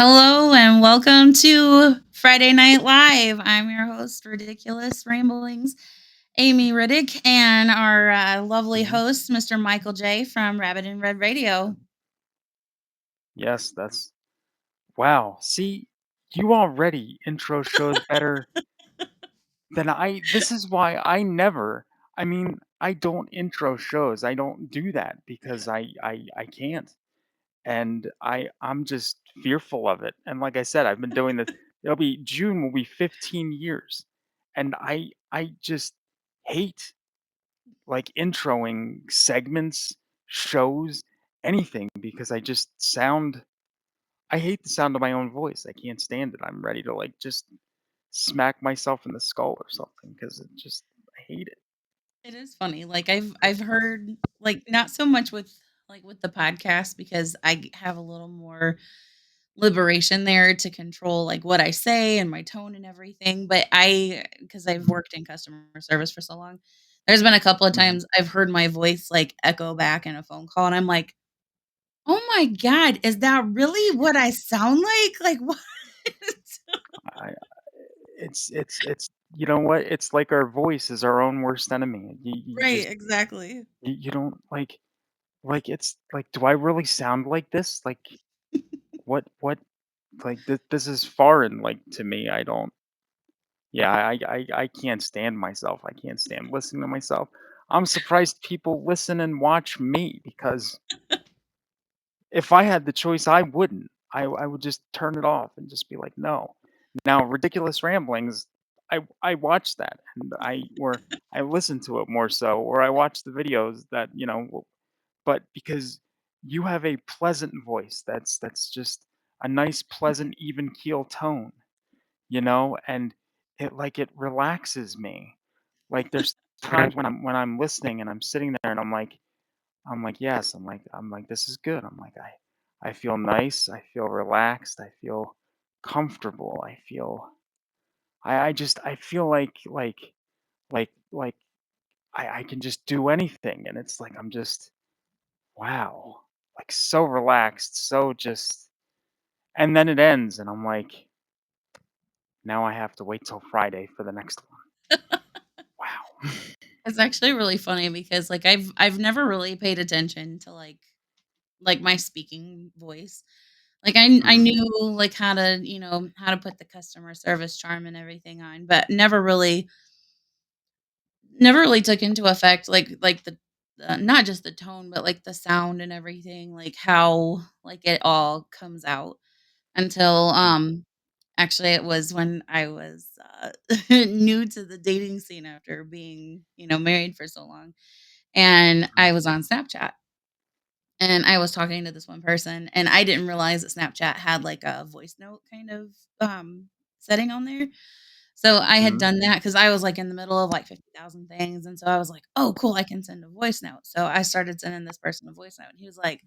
Hello and welcome to Friday Night Live. I'm your host, Ridiculous Ramblings, Amy Riddick, and our lovely Mhm. host, Mr. Michael J. from Rabbit and Red Radio. Yes, that's wow. See, you already intro shows better than I. This is why I never. I mean, I don't intro shows. I don't do that because I can't, and I'm just fearful of it. And like I said, I've been doing this. It'll be June will be 15 years, and I just hate like introing segments, shows, anything because I just sound I hate the sound of my own voice. I can't stand it. I'm ready to like just smack myself in the skull or something because I hate it. It is funny. Like I've heard like not so much with the podcast because have a little more liberation there to control like what I say and my tone and everything. But I because I've Mhm, worked in customer service for so long, there's been a couple of mhm. times I've heard my voice like echo back in a phone call and I'm like, "Oh my god, is that really what I sound like?" Like what? I it's you know what? It's like our voice is our own worst enemy. You Right, just exactly. you don't like it's like do I really sound like this? Like what like this is foreign like to me. I don't yeah, I can't stand myself. I can't stand listening to myself. I'm surprised people listen and watch me because if I had the choice, I wouldn't. I would just turn it off and just be like, "No." Now, ridiculous ramblings, I watch that and I listen to it more so, or I watch the videos that but because you have a pleasant voice, that's just a nice, pleasant, even keel tone, and it relaxes me. Like there's times when I'm listening and I'm sitting there and I'm like, "Yes." I'm like, "This is good." I feel nice, I feel relaxed, I feel comfortable, I feel like I can just do anything, and it's like I'm just wow, like, so relaxed, so just and then it ends, and I'm like, "Now I have to wait till Friday for the next one." Wow. It's actually really funny because like I've never really paid attention to like my speaking voice. Like I Mhm, knew like how to, how to put the customer service charm and everything on, but never really took into effect like the not just the tone, but like the sound and everything, like how like it all comes out until mhm, actually it was when I was new to the dating scene after being, married for so long. And mhm, I was on Snapchat and I was talking to this one person and I didn't realize that Snapchat had like a voice note kind of setting on there. So I had mhm, done that because I was like in the middle of like 50,000 things. And so I was like, oh, cool, I can send a voice note. So I started sending this person a voice note. And he was like,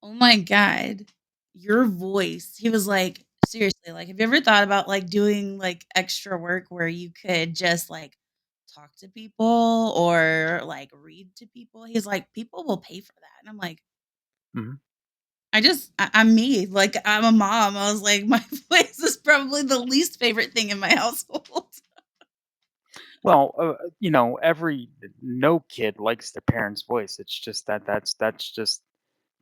oh my God, your voice. He was like, seriously, like, have you ever thought about like doing like extra work where you could just like talk to people or like read to people? He's like, people will pay for that. And I'm like, mhm. I'm me. Like, I'm a mom. I was like, my voice is probably the least favorite thing in my household. Well, every no kid likes their parents' voice. It's just that's just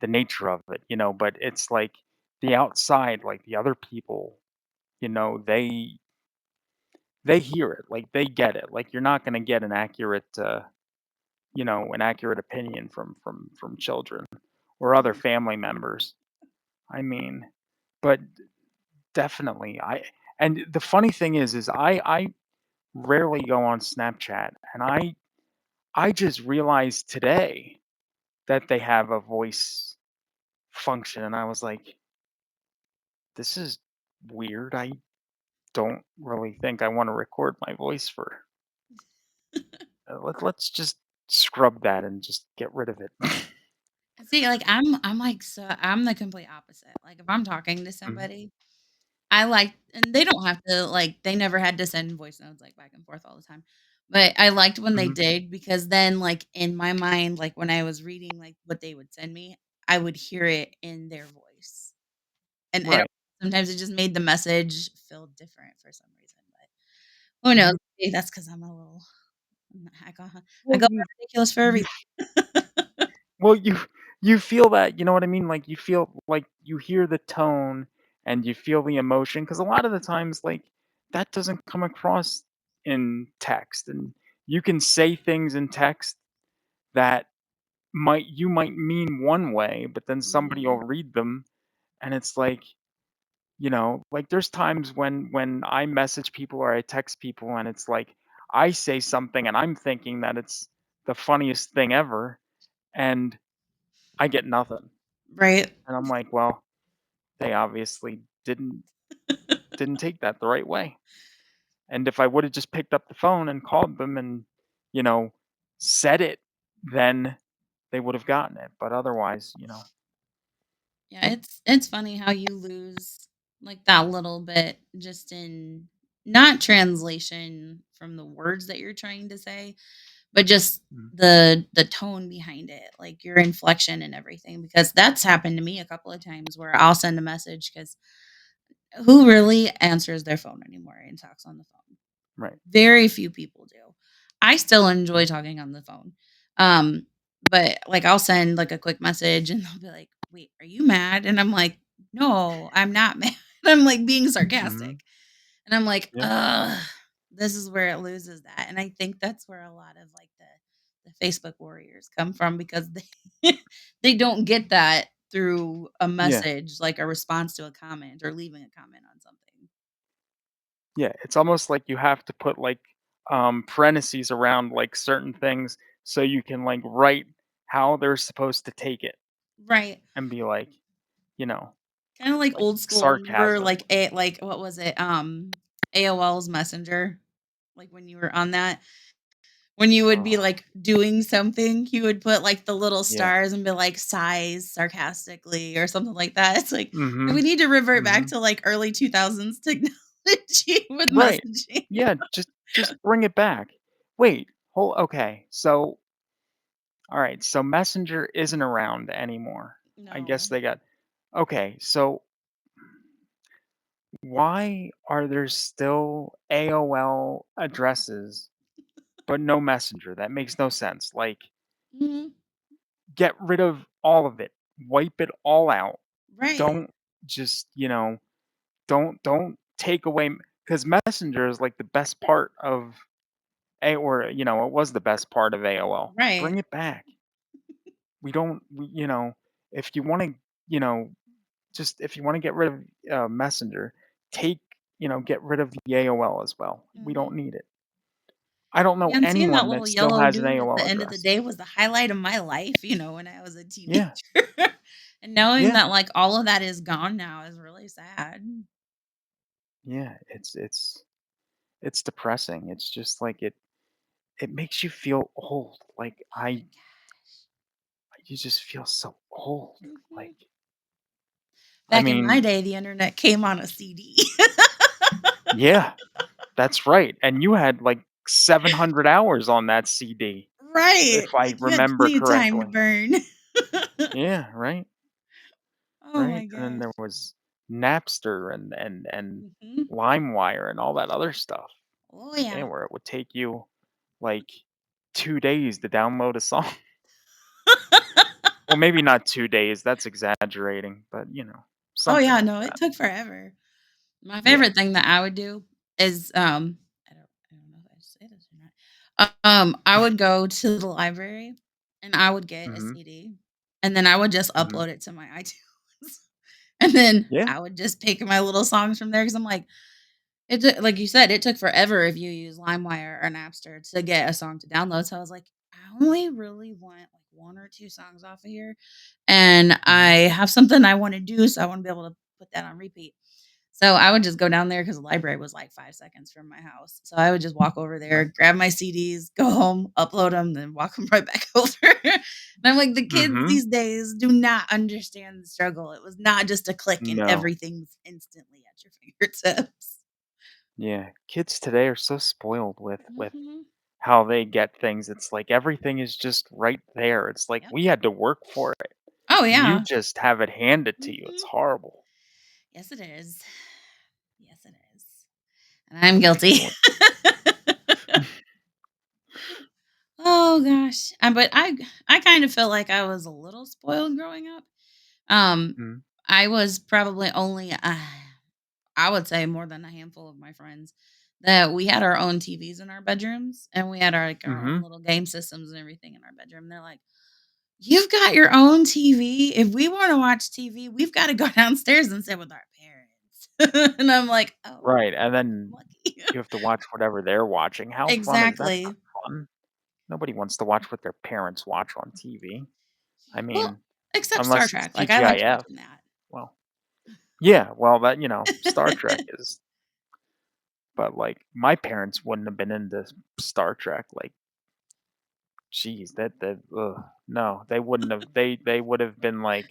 the nature of it, but it's like the outside, like the other people, you know, they hear it, like they get it. Like you're not going to get an accurate opinion from children or other family members. I mean, but definitely and the funny thing is I rarely go on Snapchat and I just realized today that they have a voice function, and I was like, "This is weird. I don't really think I wanna record my voice for let's just scrub that and just get rid of it." See, like, I'm the complete opposite. Like, if I'm talking to Mhm, somebody, I like and they don't have to, like they never had to send voice notes, like, back and forth all the time. But I liked when they mhm. did because then, like, in my mind, like, when I was reading, like, what they would send me, I would hear it in their voice. And I don't Right. Sometimes it just made the message feel different for some reason, but who knows? You Maybe that's because 'cause I'm a little I well, go ridiculous for you everything. well, you feel that, you know what I mean? Like, you feel like you hear the tone and you feel the emotion because a lot of the times, like, that doesn't come across in text, and you can say things in text that might mean one way, but then somebody will Mhm. read them, and it's like, like, there's times when I message people or I text people, and it's like, I say something, and I'm thinking that it's the funniest thing ever, and I get nothing. Right. And I'm like, "Well, they obviously didn't take that the right way." And if I would've just picked up the phone and called them and, you know, said it, then they would've gotten it, but otherwise, Yeah, it's funny how you lose, like, that little bit just in not translation from the words that you're trying to say, but just mm, the tone behind it, like, your inflection and everything, because that's happened to me a couple of times where I'll send a message because who really answers their phone anymore and talks on the phone? right. Very few people do. I still Mm, enjoy talking on the phone. Um, but, like, I'll send, like, a quick message, and they'll be like, "Wait, are you mad?" And I'm like, "No, I'm not mad." I'm, like, being mhm, sarcastic. And I'm like, yeah, "Ugh, this is where it loses that." And I think that's where a lot of, like, the Facebook warriors come from because they they don't get that through a yeah, message, like a response to a comment or leaving a comment on something. yeah, it's almost like you have to put, like, parentheses around, like, certain things so you can, like, write how they're supposed to take it Right. and be like, you know, Kinda like like, old school. Remember, sarcasm. like, what was it? AOL's Messenger? Like, when you were on that? When you would be, Oh, like, doing something, you would put, like, the little yeah. stars and be like, "Sighs sarcastically," or something like that. It's like, we Mhm, need to revert back mhm. to, like, early 2000s technology with Right. messaging. Yeah, just bring it back. Wait, hold okay, so alright, so Messenger isn't around anymore. I guess No. they got okay, so why are there still AOL addresses, but no Messenger? That makes no sense. Like, Mhm. get rid of all of it. Wipe it all out. Right. Don't just, don't take away because Messenger is like the best part of A or, it was the best part of AOL. Right. Bring it back. We don't, if you want to, you know, just if you want to get rid of Messenger, take, get rid of the AOL as well. We don't Mhm. need it. I don't know Yeah, and seeing that anyone that little still yellow has an dude at AOL the end of the address. day was the highlight of my life, when I was a teenager. Yeah, And knowing yeah, that, like, all of that is gone now is really sad. yeah. It's depressing. It's just like it makes you feel old. Like Oh my gosh. you just feel so old. Like Mhm. I Back in my mean, day, the internet came on a CD. yeah, that's right. And you had like 700 hours on that CD, Right, if I like, you had remember plenty of time to correctly. burn. Yeah, right, Oh right. my And then gosh. there was Napster and Mhm. LimeWire and all that other stuff. Oh, yeah. Yeah, where it would take you like 2 days to download a song. Well, maybe not 2 days. That's exaggerating, but Oh, something yeah, like no, it that. took forever. My Yeah. favorite thing that I would do is, I don't know if I should say this or not. I would go to the library, and I would get a Hmm. CD, and then I would just Hmm. upload it to my iTunes, and then Yeah. I would just pick my little songs from there because 'cause I'm like, it took like you said, it took forever if you use LimeWire or Napster to get a song to download, so I was like, "I only really want, like, 1 or 2 songs off of here, and I Hmm. have something I wanna do, so I wanna be able to put that on repeat." So, I would just go down there because the library was, like, 5 seconds from my house, so I would just walk over there, Right. grab my CDs, go home, upload them, then walk them right back over, and I'm like, "The kids Hmm. these days do not understand the struggle." It was not just a click and No. everything's instantly at your fingertips. Yeah. Kids today are so spoiled with Mhm. how they get things. It's like everything is just right there. It's like Yep. we had to work for it. Oh, You yeah. just have it handed to you. It's Mhm. horrible. Yes, it is. Yes, it is. And I'm guilty. Well, Oh gosh. But I kind of feel like I was a little spoiled growing up. Um mhm, I was probably only I would say more than a handful of my friends that we had our own TVs in our bedrooms and we had our like our own mhm. little game systems and everything in our bedroom. They're like, "You've got your own TV. If we want to watch TV, we've got to go downstairs and sit with our parents." And I'm like, "Oh, Right, and then lucky." you have to watch whatever they're watching. How fun is that's not Exactly. fun. Nobody wants to watch what their parents watch on TV. I Well, mean, except Star unless it's Trek. Like I liked TGIF. watching that. Well, yeah, well, that Star Trek is but, like, my parents wouldn't have been into Star Trek, like, geez, that ugh, no, they wouldn't have they would have been like,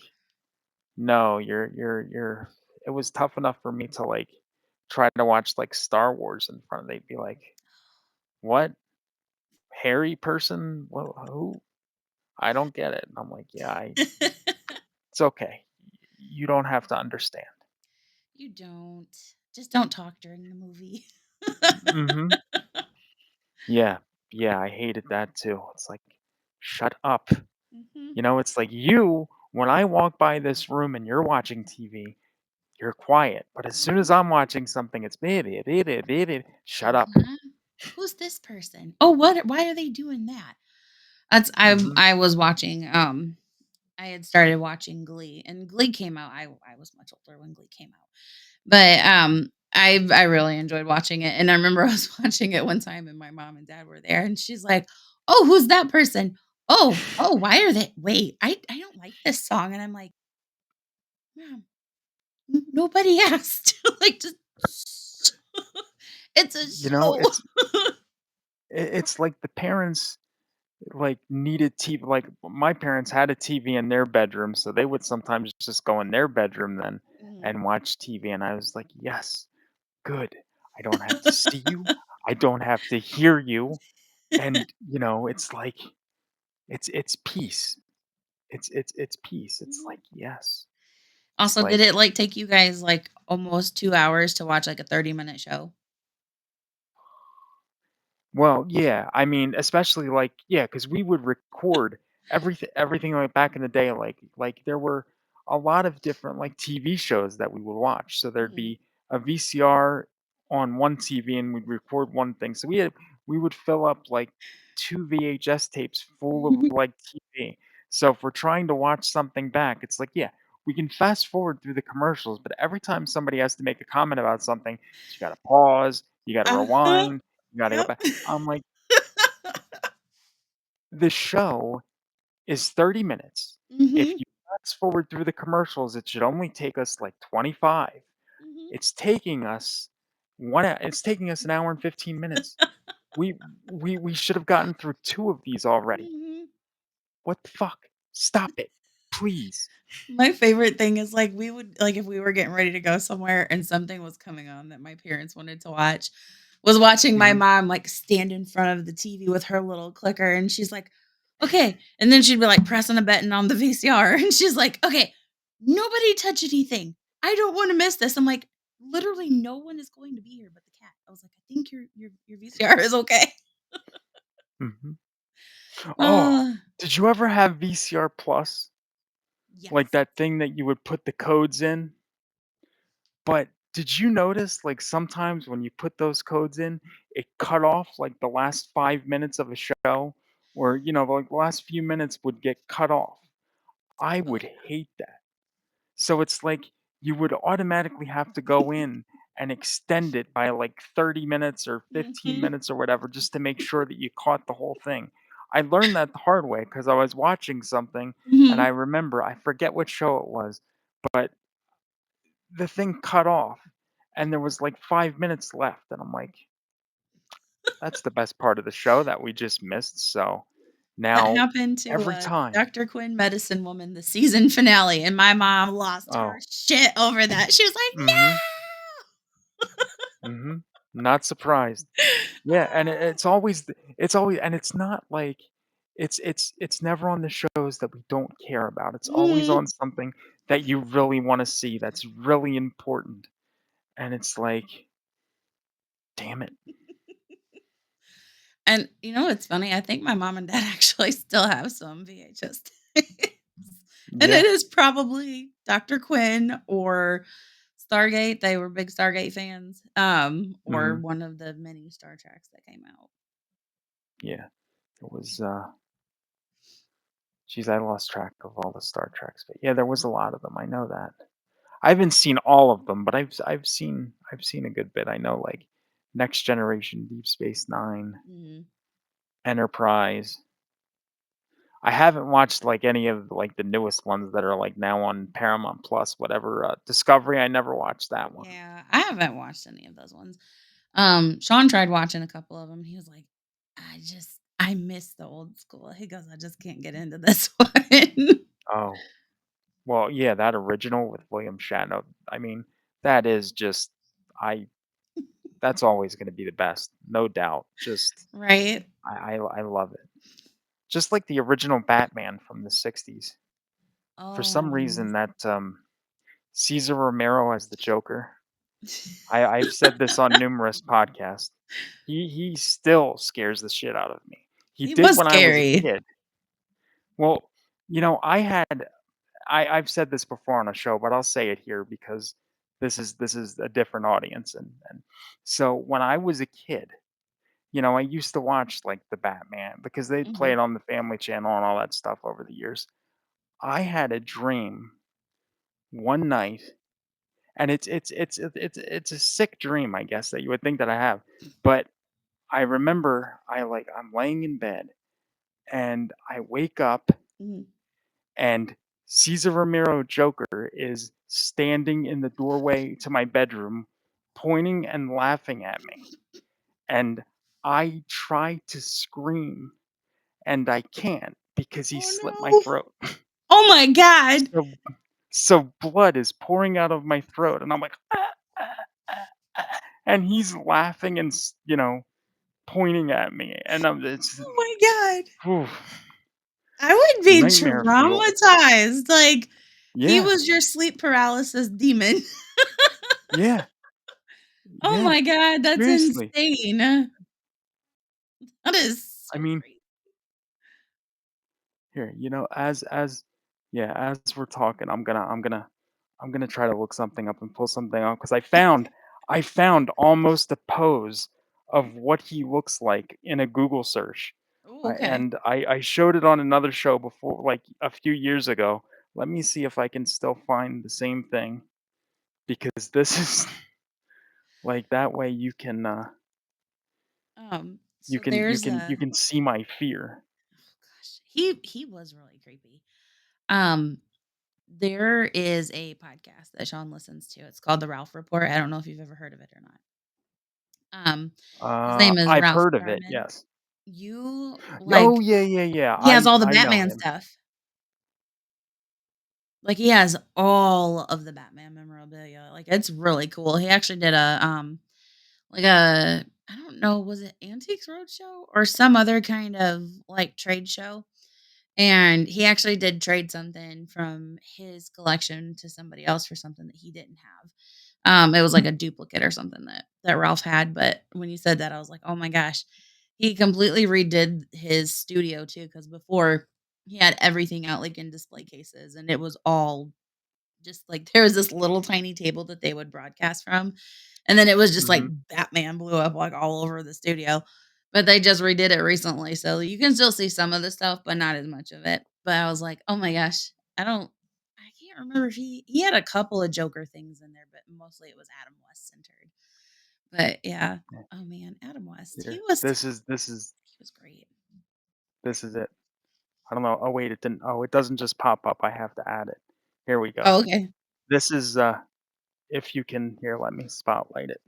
"No, you're" it was tough enough for me to, like, try to watch, like, Star Wars in front they'd be like, "What? Hairy person? Wha who? I don't get it." And I'm like, "Yeah, I it's okay. You don't have to understand." You don't. Just don't talk during the movie. Mhm. Yeah. Yeah, I hated that too. It's like, "Shut up." Mhm. It's like, "You when I walk by this room and you're watching TV, you're quiet, but as soon as I'm watching something, it's shut up." Uh-huh. Who's this person? Oh, why are they doing that? That's Mhm. I was watching, I had started watching Glee, and Glee came out I was much older when Glee came out. But, I really enjoyed watching it, and I remember I was watching it one time and my mom and dad were there, and she's like, "Oh, who's that person? Oh, why are they wait, I don't like this song." And I'm like, "Mom, nobody asked." Like, just it's a show. It's it's like the parents, like, needed TV like, my parents had a TV in their bedroom, so they would sometimes just go in their bedroom then Mhm. and watch TV, and I was like, "Yes, good. I don't have to see you. I don't have to hear you." And, it's like it's peace. It's peace. It's Mhm. like, yes. It's Also, did like it, like, take you guys, like, almost 2 hours to watch, like, a 30-minute show? well, yeah, I mean, especially, like yeah, because we would record everything, like, back in the day, like, there were a lot of different, like, TV shows that we would watch, so there'd Mhm. be a VCR on one TV, and we'd record one thing, so we would fill up, like, 2 VHS tapes full of, Mhm. like, TV, so if we're trying to watch something back, it's like, yeah, we can fast forward through the commercials, but every time somebody has to make a comment about something, you gotta pause, you gotta Uh-huh. rewind, you gotta go Yep. back. I'm like, "The show is 30 minutes. If Mhm. you fast forward through the commercials, it should only take us, like, 25. Mhm. It's taking us an hour and 15 minutes. We we should have gotten through 2 of these already. Mhm. What the fuck? Stop it, please." My favorite thing is, like, we would like, if we were getting ready to go somewhere and something was coming on that my parents wanted to watch, was watching my Mhm. mom, like, stand in front of the TV with her little clicker, and she's like, "Okay," and then she'd be, like, pressing a button on the VCR, and she's like, "Okay, nobody touch anything. I don't wanna miss this." I'm like, "Literally no one is going to be here but the cat." I was like, "I think your VCR is okay." Mhm. Oh, Uh, did you ever have VCR Plus? Like, yes. that thing that you would put the codes in? But did you notice, like, sometimes when you put those codes in, it cut off, like, the last 5 minutes of a show? Or, like, the last few minutes would get cut off. I Oh, would yeah. hate that. So it's like you would automatically have to go in and extend it by, like, 30 minutes or 15 Mhm. minutes or whatever just to make sure that you caught the whole thing. I learned that the hard way because I was watching something, and I Mhm. remember I forget what show it was, but the thing cut off, and there was, like, 5 minutes left, and I'm like, "That's the best part of the show that we just missed," so That now happened to, every time Doctor Quinn, Medicine Woman, the season finale, and my mom lost her oh, shit over that. She was like, mhm, mhm, not surprised. "No!" Yeah, and it's always and it's not like it's never on the shows that we don't care about. It's always Mhm. on something that you really wanna see, that's really important, and it's like, "Damn it." And you know what's funny? I think my mom and dad actually still have some VHS tapes. And Yeah. it is probably Dr. Quinn or Stargate. They were big Stargate fans. Or Mhm. one of the many Star Treks that came out. Yeah. It was, geez, I lost track of all the Star Treks, but yeah, there was a lot of them, I know that. I haven't seen all of them, but I've seen a good bit. I know, like, Next Generation, Deep Space Nine, Mhm. Enterprise. I haven't watched, like, any of, like, the newest ones that are, like, now on Paramount Plus, whatever, Discovery, I never watched that one. Yeah, I haven't watched any of those ones. Sean tried watching a couple of them. He was like, I miss the old school." He goes, "I just can't get into this one." Oh, well, yeah, that original with William Shatner, I mean, that is just I that's always gonna be the best, no doubt. Just Right? I love it. Just like the original Batman from the '60s. For Oh, some reason, yes. that, Caesar Romero as the Joker, I've said this on numerous podcasts. He still scares the shit out of me. He He did was when I was a scary. kid. Well, I've said this before on a show, but I'll say it here because this is a different audience, and so when I was a kid, I used to watch, like, the Batman because they'd play Mhm. it on the Family Channel and all that stuff over the years. I had a dream one night, and it's a sick dream, I guess, that you would think that I have, but I remember I'm laying in bed, and I wake up, Mhm. and Caesar Romero Joker is standing in the doorway to my bedroom, pointing and laughing at me, and I try to scream, and I can't because he Oh, slit my no. throat. Oh my god. So so blood is pouring out of my throat, and I'm like, "Ah, ah, ah, ah," and he's laughing and pointing at me, and it's Oh my god. whew, I would be nightmare fuel. traumatized. Like, he Yeah, was your sleep paralysis demon. yeah, Oh yeah. my god, that's Seriously. insane. That is I so mean, crazy. here, as yeah, as we're talking, I'm gonna try to look something up and pull something up because I found almost a pose of what he looks like in a Google search. Oh, okay. And I showed it on another show before, like a few years ago. Let me see if I can still find the same thing because this is like that way you can you So can you there's can you a can see my fear. gosh, he was really creepy. Um, there is a podcast that Sean listens to. It's called The Ralph Report. I don't know if you've ever heard of it or not. His name is I've Ralph heard of it. Garman. Yes. You Oh, like yeah, yeah, yeah. he has all the I know Batman him. stuff. Like, he has all of the Batman memorabilia. Like, it's really cool. He actually did like a I don't know, was it Antiques Roadshow or some other kind of, like, trade show? And he actually did trade something from his collection to somebody else for something that he didn't have. It was like a duplicate or something that Ralph had, but when you said that, I was like, "Oh my gosh." He completely redid his studio too, because before he had everything out, like, in display cases, and it was all just like there was this little tiny table that they would broadcast from, and then it was just like Mhm. Batman blew up, like, all over the studio, but they just redid it recently, so you can still see some of the stuff, but not as much of it, but I was like, "Oh my gosh." I can't remember if he had a couple of Joker things in there, but mostly it was Adam West centered. But yeah. Yeah, Oh man, Adam West. He here. was he was great. This is it. I don't know. Oh, wait, it didn't. Oh, it doesn't just pop up. I have to add it. Here we go. Oh, okay. This is, if you can here, let me spotlight it.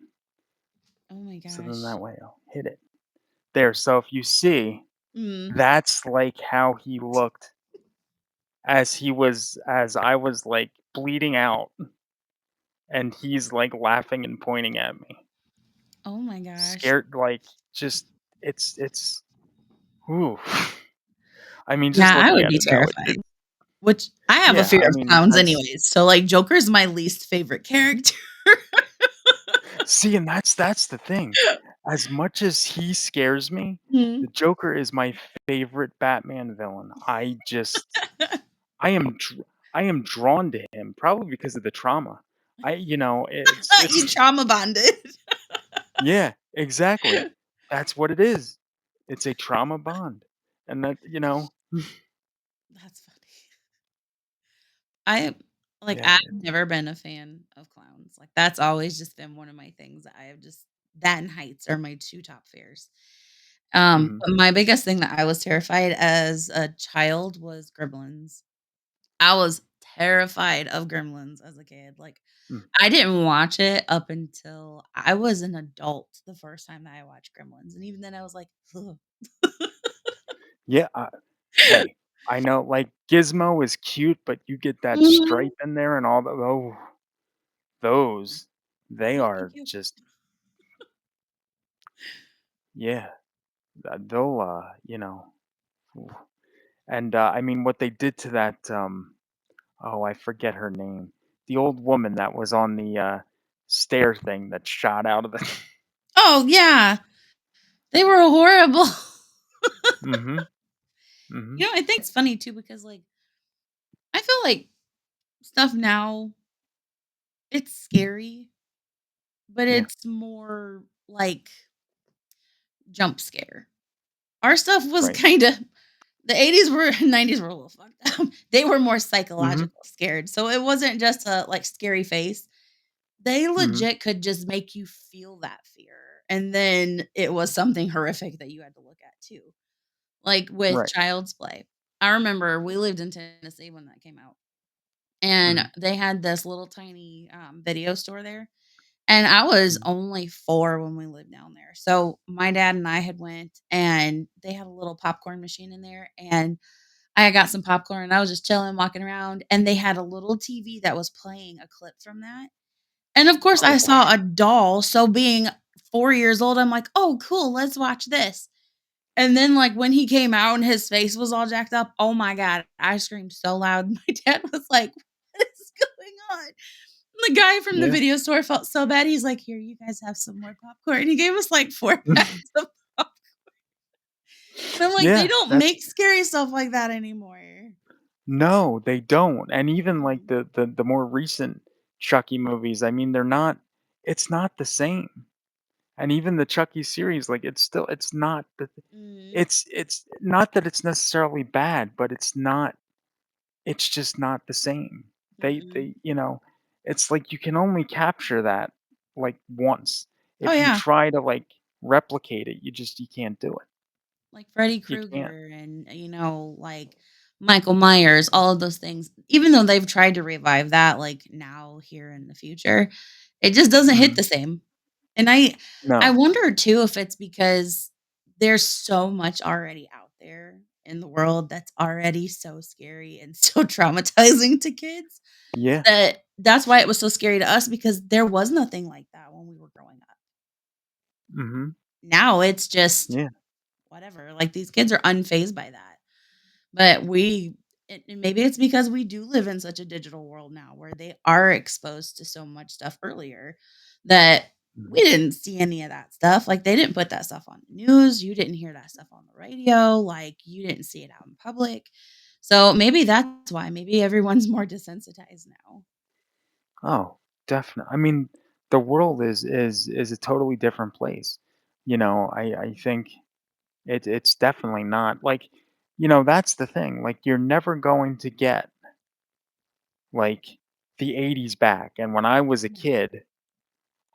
Oh my So then gosh. that way I'll hit it. There. So if you see, Mm. that's like how he looked as I was like bleeding out and he's like laughing and pointing at me. Oh my gosh. Scared, like, just it's ooh. I mean, just Yeah, I looking would at be it now, terrified, which I have a yeah, fear I of mean, clowns that's anyways, so, like, Joker's my least favorite character. see, and that's the thing. As much as he scares me, Mhm. the Joker is my favorite Batman villain. I am dr I am drawn to him probably because of the trauma. You it's trauma bonded. yeah, exactly. That's what it is. It's a trauma bond, and That's funny. I like, yeah, I've never been a fan of clowns, like, that's always just been one of my things that I have just that and heights are my 2 top fears. mhm, But my biggest thing that I was terrified as a child was gremlins. I was terrified of gremlins as a kid, like, mm. I didn't watch it up until I was an adult the first time that I watched Gremlins, and even then I was like, "Ugh." Yeah, hey, I know, like, Gizmo is cute, but you get that Mhm. stripe in there and all the those, they "Oh, thank are you." just yeah, they'll, ooh, and, I mean, what they did to that, oh, I forget her name, the old woman that was on the, stair thing that shot out of the Oh, yeah. They were horrible. Mhm, mhm, I think it's funny too because, like, I feel like stuff now, it's scary, but yeah, it's more like jump scare. Our stuff was right, kinda the '80s were 90s were a little fucked up. They were more mhm, psychological scared, so it wasn't just a, like, scary face. They mhm, legit could just make you feel that fear, and then it was something horrific that you had to look at too. Like with right, Child's Play. I remember we lived in Tennessee when that came out, and mhm, they had this little tiny, video store there, and I was mhm, only 4 when we lived down there. So, my dad and I had went, and they had a little popcorn machine in there, and I had got some popcorn, and I was just chilling, walking around, and they had a little TV that was playing a clip from that, and of course, oh I boy, saw a doll, so being 4 years old, I'm like, "Oh, cool, let's watch this." And then, like, when he came out and his face was all jacked up, oh my god, I screamed so loud. My dad was like, "What is going on?" The guy from the yeah, video store felt so bad, he's like, "Here, you guys have some more popcorn." He gave us, like, 4 packs of pop and I'm like, "They yeah, don't that's make scary stuff like that anymore." no, they don't, and even, like, Mhm, the more recent Chucky movies, I mean, they're not it's not the same, and even the Chucky series, like, it's not the mhm, it's not that it's necessarily bad, but it's just not the same. mm-mm. It's like you can only capture that, like, once. Oh, If you yeah. try to, like, replicate it, you can't do it. Like Freddy You can't. Krueger and, like, Michael Myers, all of those things. Even though they've tried to revive that, like, now, here in the future, it just doesn't hit Mhm. the same. And I No. wonder too if it's because there's so much already out there in the world that's already so scary and so traumatizing to kids Yeah. that's why it was so scary to us because there was nothing like that when we were growing up. Mhm. Now it's just Yeah. whatever, like, these kids are unfazed by that. But and maybe it's because we do live in such a digital world now where they are exposed to so much stuff earlier that we Mhm. didn't see any of that stuff. Like, they didn't put that stuff on the news, you didn't hear that stuff on the radio, like, you didn't see it out in public. So, maybe that's why, maybe everyone's more desensitized now. Oh, definitely. I mean, the world is a totally different place. I think it's definitely not like, that's the thing. Like, you're never going to get like the 80s back. And when I was a kid,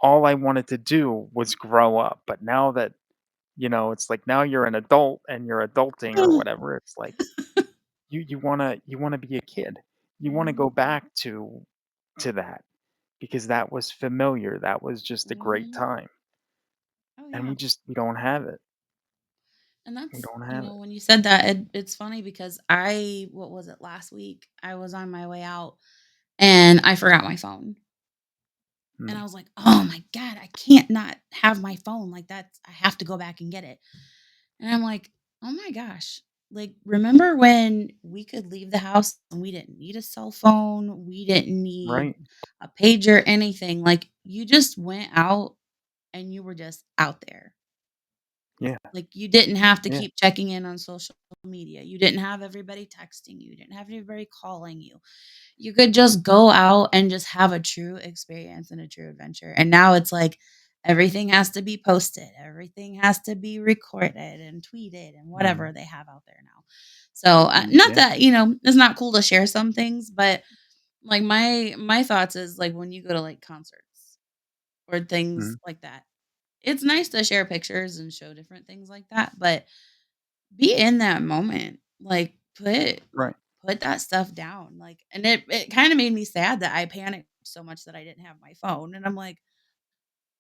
all I wanted to do was grow up. But now that, it's like now you're an adult and you're adulting or whatever, it's like you want to be a kid. You want to Mhm, go back to that because that was familiar. That was just a great mhm. time. Oh, And yeah. we don't have it. And We that's don't have it. when you said that, it's funny because what was it, last week? I was on my way out and I forgot my phone. And I Mm. was like, "Oh my god, I can't not have my phone, like, that's I have to go back and get it." And I'm like, "Oh my gosh." Like, remember when we could leave the house and we didn't need a cell phone, we didn't need Right. a pager, anything, like, you just went out and you were just out there. Yeah. Like, you didn't have to Yeah. keep checking in on social media, you didn't have everybody texting you didn't have everybody calling you. You could just go out and just have a true experience and a true adventure, and now it's like everything has to be posted, everything has to be recorded and tweeted and Mhm. whatever they have out there now. So, not Yeah. that, it's not cool to share some things, but, like, my thoughts is, like, when you go to, like, concerts or things Mhm. like that, it's nice to share pictures and show different things like that, but be in that moment. Like, Right. put that stuff down, like and it kinda made me sad that I panicked so much that I didn't have my phone, and I'm like,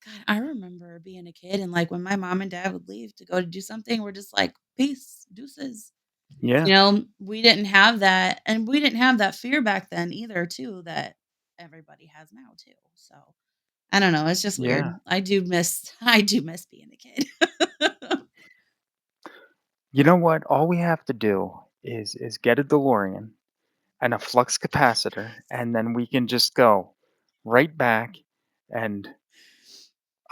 "God, I remember being a kid and, like, when my mom and dad would leave to go to do something, we're just like, 'Peace, deuces.'" Yeah. We didn't have that, and we didn't have that fear back then either too that everybody has now too, so, I don't know, it's just Yeah. weird. I do miss being a kid. You know what? All we have to do is get a DeLorean and a flux capacitor, and then we can just go right back and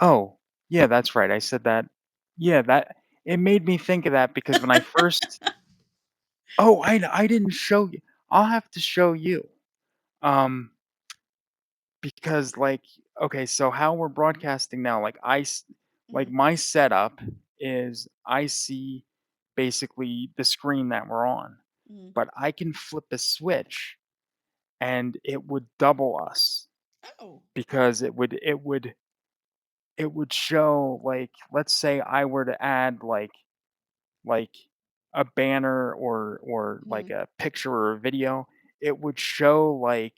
oh, yeah, that's right. I said that. Yeah, that it made me think of that because when I first oh, I didn't show you. I'll have to show you. Um, because like, okay, so how we're broadcasting now, like Mhm, my setup is I see basically the screen that we're on, mhm. but I can flip a switch and it would double us Oh. because it would show like let's say I were to add like a banner or like Mhm. a picture or a video, it would show like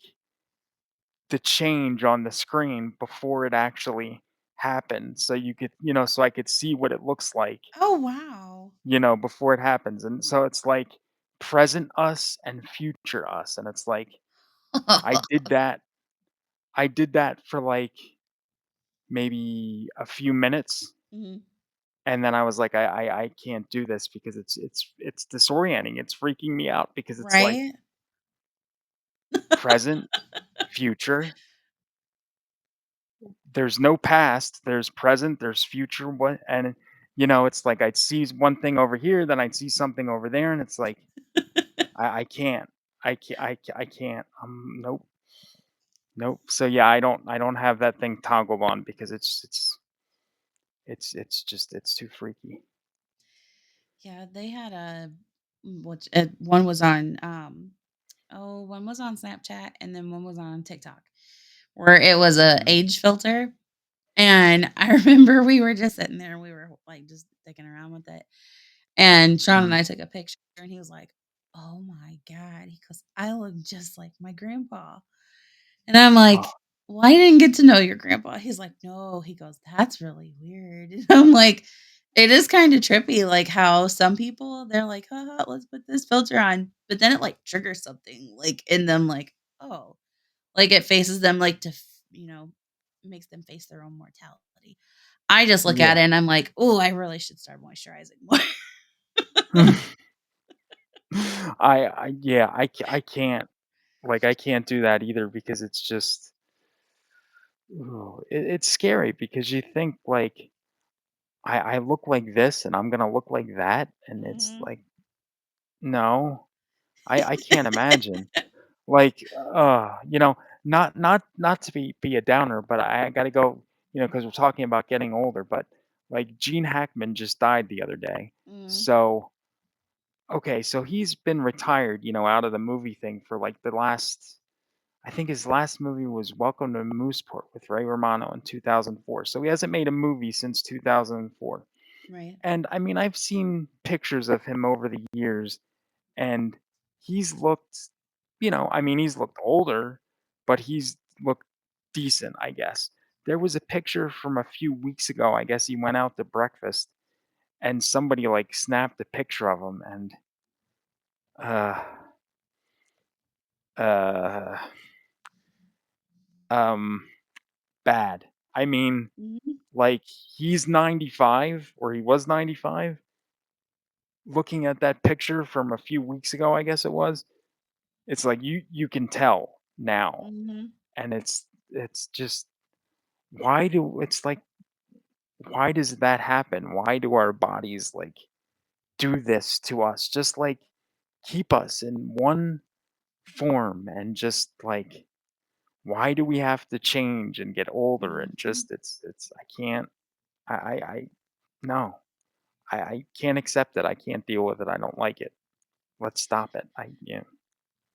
the change on the screen before it actually happened. So you could, so I could see what it looks like, Oh, wow. before it happens. And so it's like present us and future us. And it's like I did that. I did that for like maybe a few minutes. Mhm. And then I was like, I can't do this because it's disorienting. It's freaking me out because it's like Right? present, future. There's no past. There's present. There's future. What and it's like I'd see one thing over here, then I'd see something over there, and it's like I can't. I can't. Nope, nope. So yeah, I don't have that thing toggled on because it's just it's too freaky. Yeah, they had which one was on one was on Snapchat and then one was on TikTok where it was a Mhm. age filter. And I remember we were just sitting there and we were like just dicking around with it. And Sean and Mhm. I took a picture and he was like, "Oh my God." He goes, "I look just like my grandpa." And I'm Oh, like, "Well, I didn't get to know your grandpa." He's like, "No." He goes, "That's really weird." And I'm like, "It is kind of trippy, like how some people they're like, haha, let's put this filter on," but then it like triggers something like in them, like, oh, like it faces them like makes them face their own mortality. I just look at yeah. it and I'm like, oh, I really should start moisturizing more. I can't like I can't do that either because it's just ooh, it's scary because you think like I look like this and I'm gonna look like that and it's Mhm. like no, I can't imagine. Like, not to be a downer, but I gotta go, because we're talking about getting older, but, like, Gene Hackman just died the other day. Mhm. So, okay, so he's been retired, out of the movie thing for, like, the last I think his last movie was Welcome to Mooseport with Ray Romano in 2004, so he hasn't made a movie since 2004. Right. And, I mean, I've seen pictures of him over the years, and he's looked, I mean, he's looked older, but he's looked decent, I guess. There was a picture from a few weeks ago. I guess he went out to breakfast and somebody like snapped a picture of him and uh uh um bad. I mean, Mhm. like he's 95 or he was 95. looking at that picture from a few weeks ago, I guess it was, it's like you can tell now, Mhm, and it's just why do it's like why does that happen? Why do our bodies like do this to us? Just like keep us in one form and just like why do we have to change and get older and mhm. just it's I can't I no. I can't accept it. I can't deal with it. I don't like it. Let's stop it. I yeah.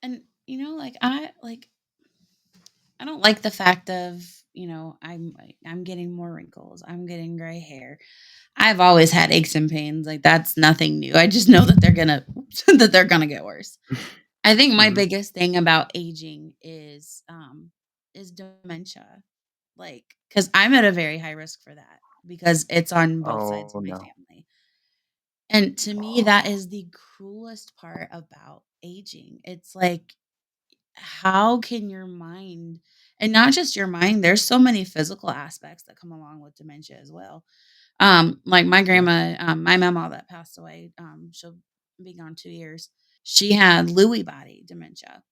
And, I don't like the fact of, I'm getting more wrinkles, I'm getting gray hair. I've always had aches and pains, like, that's nothing new. I just know that they're gonna that they're gonna get worse. I think my Mhm. biggest thing about aging is dementia, like, because 'cause I'm at a very high risk for that because it's on both sides Oh, of my no. family. And to me, that is the cruelest part about aging. It's like, how can your mind, and not just your mind, there's so many physical aspects that come along with dementia as well. Like my Yeah. grandma, my mama that passed away, she'll be gone 2 years. She had Lewy body dementia.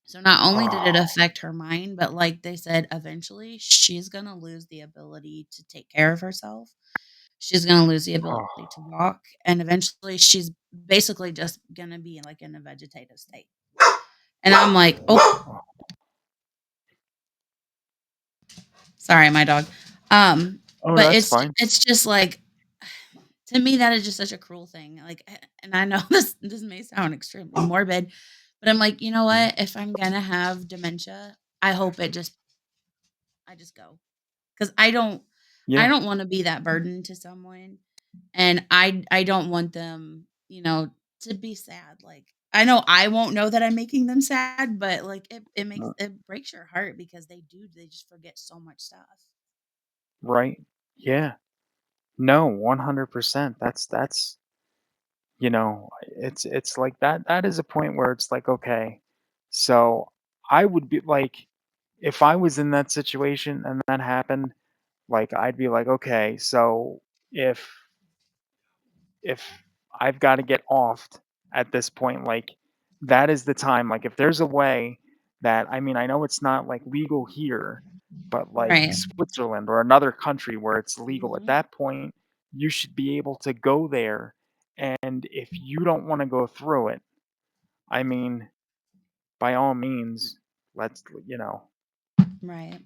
So not only did it Oh, affect her mind, but like they said, eventually she's gonna lose the ability to take care of herself. She's gonna lose the ability oh, to walk, and eventually she's basically just gonna be like in a vegetative state. And I'm like, oh, oh. sorry, my dog. Oh, But that's fine. it's just like, to me that is just such a cruel thing. Like, and I know this may sound extremely morbid, but I'm like, you know Mhm. what? If I'm gonna have dementia, I hope I just go. 'Cause I Yeah, don't wanna be that burden to someone, and I don't want them, to be sad, like, I know I won't know that I'm making them sad, but, like, r it breaks your heart because they just forget so much stuff. right. Yeah. No, 100%. It's like that is a point where it's like, okay, so I would be like, if I was in that situation and that happened, like, I'd be like, okay, so if if I've gotta get offed at this point, like, that is the time, like, if there's a way that I mean, I know it's not, like, legal here, but, like, Right. Switzerland or another country where it's legal, at Mhm. that point, you should be able to go there, and if you don't wanna go through it, I mean, by all means, let's Right.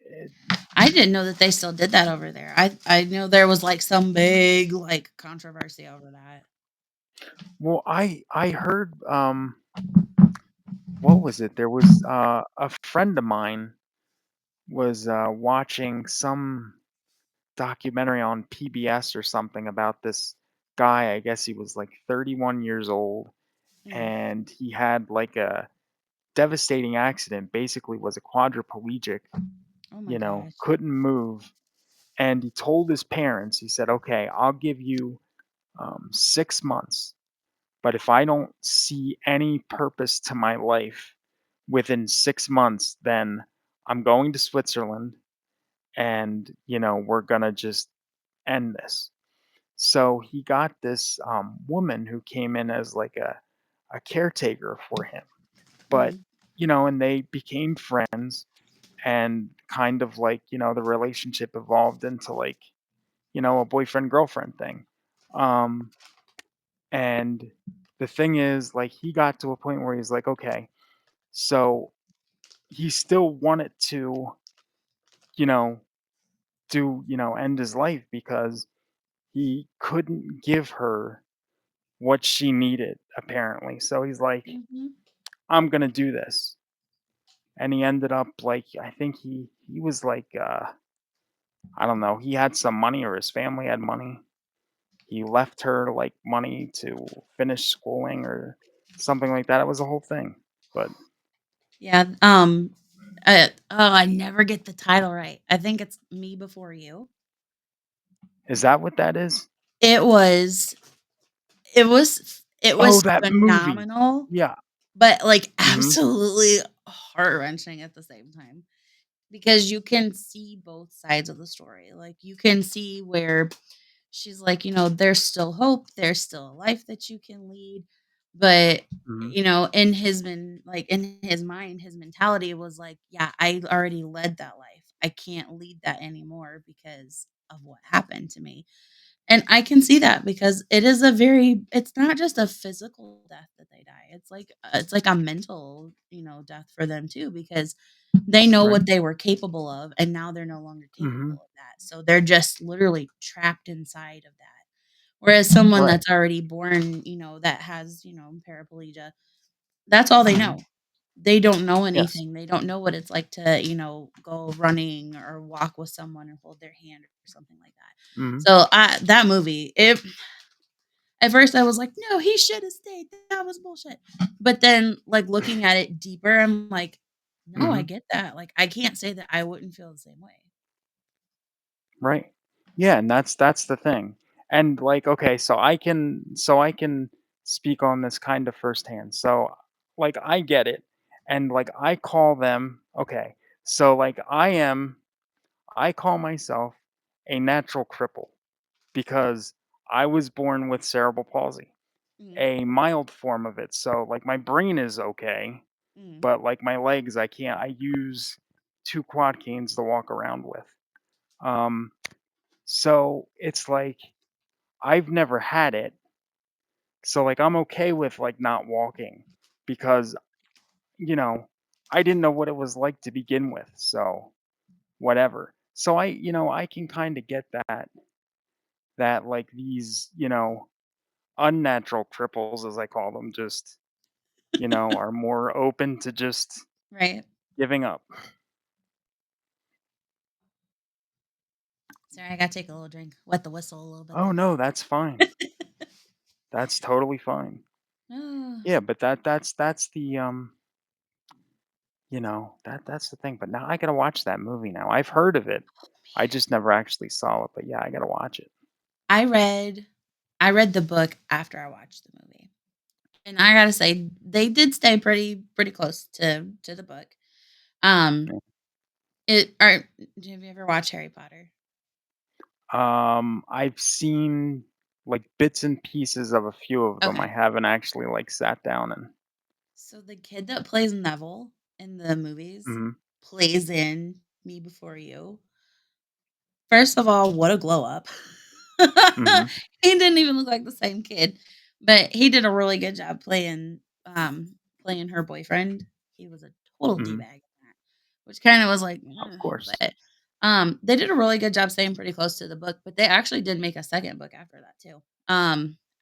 it I didn't know that they still did that over there. I know there was, like, some big, like, controversy over that. well, I heard, what was it? There was, a friend of mine was, watching some documentary on PBS or something about this guy. I guess he was like 31 years old Mm. and he had like a devastating accident, basically was a quadriplegic, Oh my gosh. couldn't move. And he told his parents, he said, okay, I'll give you 6 months. But if I don't see any purpose to my life within 6 months, then I'm going to Switzerland and, we're going to just end this. So he got this woman who came in as like a caretaker for him. But, Mhm. and they became friends and kind of like, the relationship evolved into like, a boyfriend girlfriend thing. Um, and the thing is, like, he got to a point where he's like, okay, so he still wanted to, you know, end his life because he couldn't give her what she needed, apparently. So he's like, Mhm. I'm gonna do this. And he ended up like I think he was like I don't know, he had some money or his family had money. He left her like money to finish schooling or something like that. It was a whole thing. But Yeah, I never get the title right. I think it's Me Before You. is that what that is? It was it Oh, was that movie. phenomenal, Yeah. but, like, Mhm. absolutely heart-wrenching at the same time, because you can see both sides of the story. Like, you can see where she's like, "There's still hope, there's still a life that you can lead." But, Mhm. in his mind, his mentality was like, "Yeah, I already led that life. I can't lead that anymore because of what happened to me." And I can see that because it's not just a physical death that they die. It's like a mental, death for them too because they know Right. what they were capable of and now they're no longer capable Mhm. of that. So they're just literally trapped inside of that. Whereas someone Right. that's already born, that has, paraplegia, that's all they Mhm. know. They don't know Yes. anything. They don't know what it's like to, go running or walk with someone or hold their hand or something like that. Mhm. So, that movie, at first I was like, "No, he should have stayed. That was bullshit." But then, like, looking at it deeper, I'm like, "No, I Mhm. get that." Like, I can't say that I wouldn't feel the same way. Right. Yeah, and that's the thing. And, like, okay, so I can speak on this kind of firsthand. So, like, I get it, and, like, I call them okay, so, like, I call myself a natural cripple because I was born with cerebral palsy, Mhm, a mild form of it. So, like, my brain is okay, mhm, but, like, my legs, I can't. I use 2 quad canes to walk around with. Um, so it's like I've never had it, so, like, I'm okay with, like, not walking because, you know, I didn't know what it was like to begin with, so whatever. So I can kinda get that, like, these, unnatural cripples, as I call them, just, are more open to just right. giving up. Sorry, I gotta take a little drink. Wet the whistle a little bit "Oh, there. no, that's fine. That's totally fine." Oh, Yeah, but that's the, that's the thing, but now I gotta watch that movie now. I've heard of it. I just never actually saw it, but yeah, I gotta watch it. I read I read the book after I watched the movie, and I gotta say, they did stay pretty close to the book. Um, Yeah. it are have you ever watched Harry Potter? I've seen, like, bits and pieces of a few of them. I Okay. haven't actually, like, sat down and So the kid that plays Neville in the movies mhm, plays in Me Before You. First of all, what a glow up. mhm, He didn't even look like the same kid, but he did a really good job playing her boyfriend. He was a total mhm, D-bag in that, which kinda was like, of course. but, they did a really good job staying pretty close to the book, but they actually did make a second book after that too.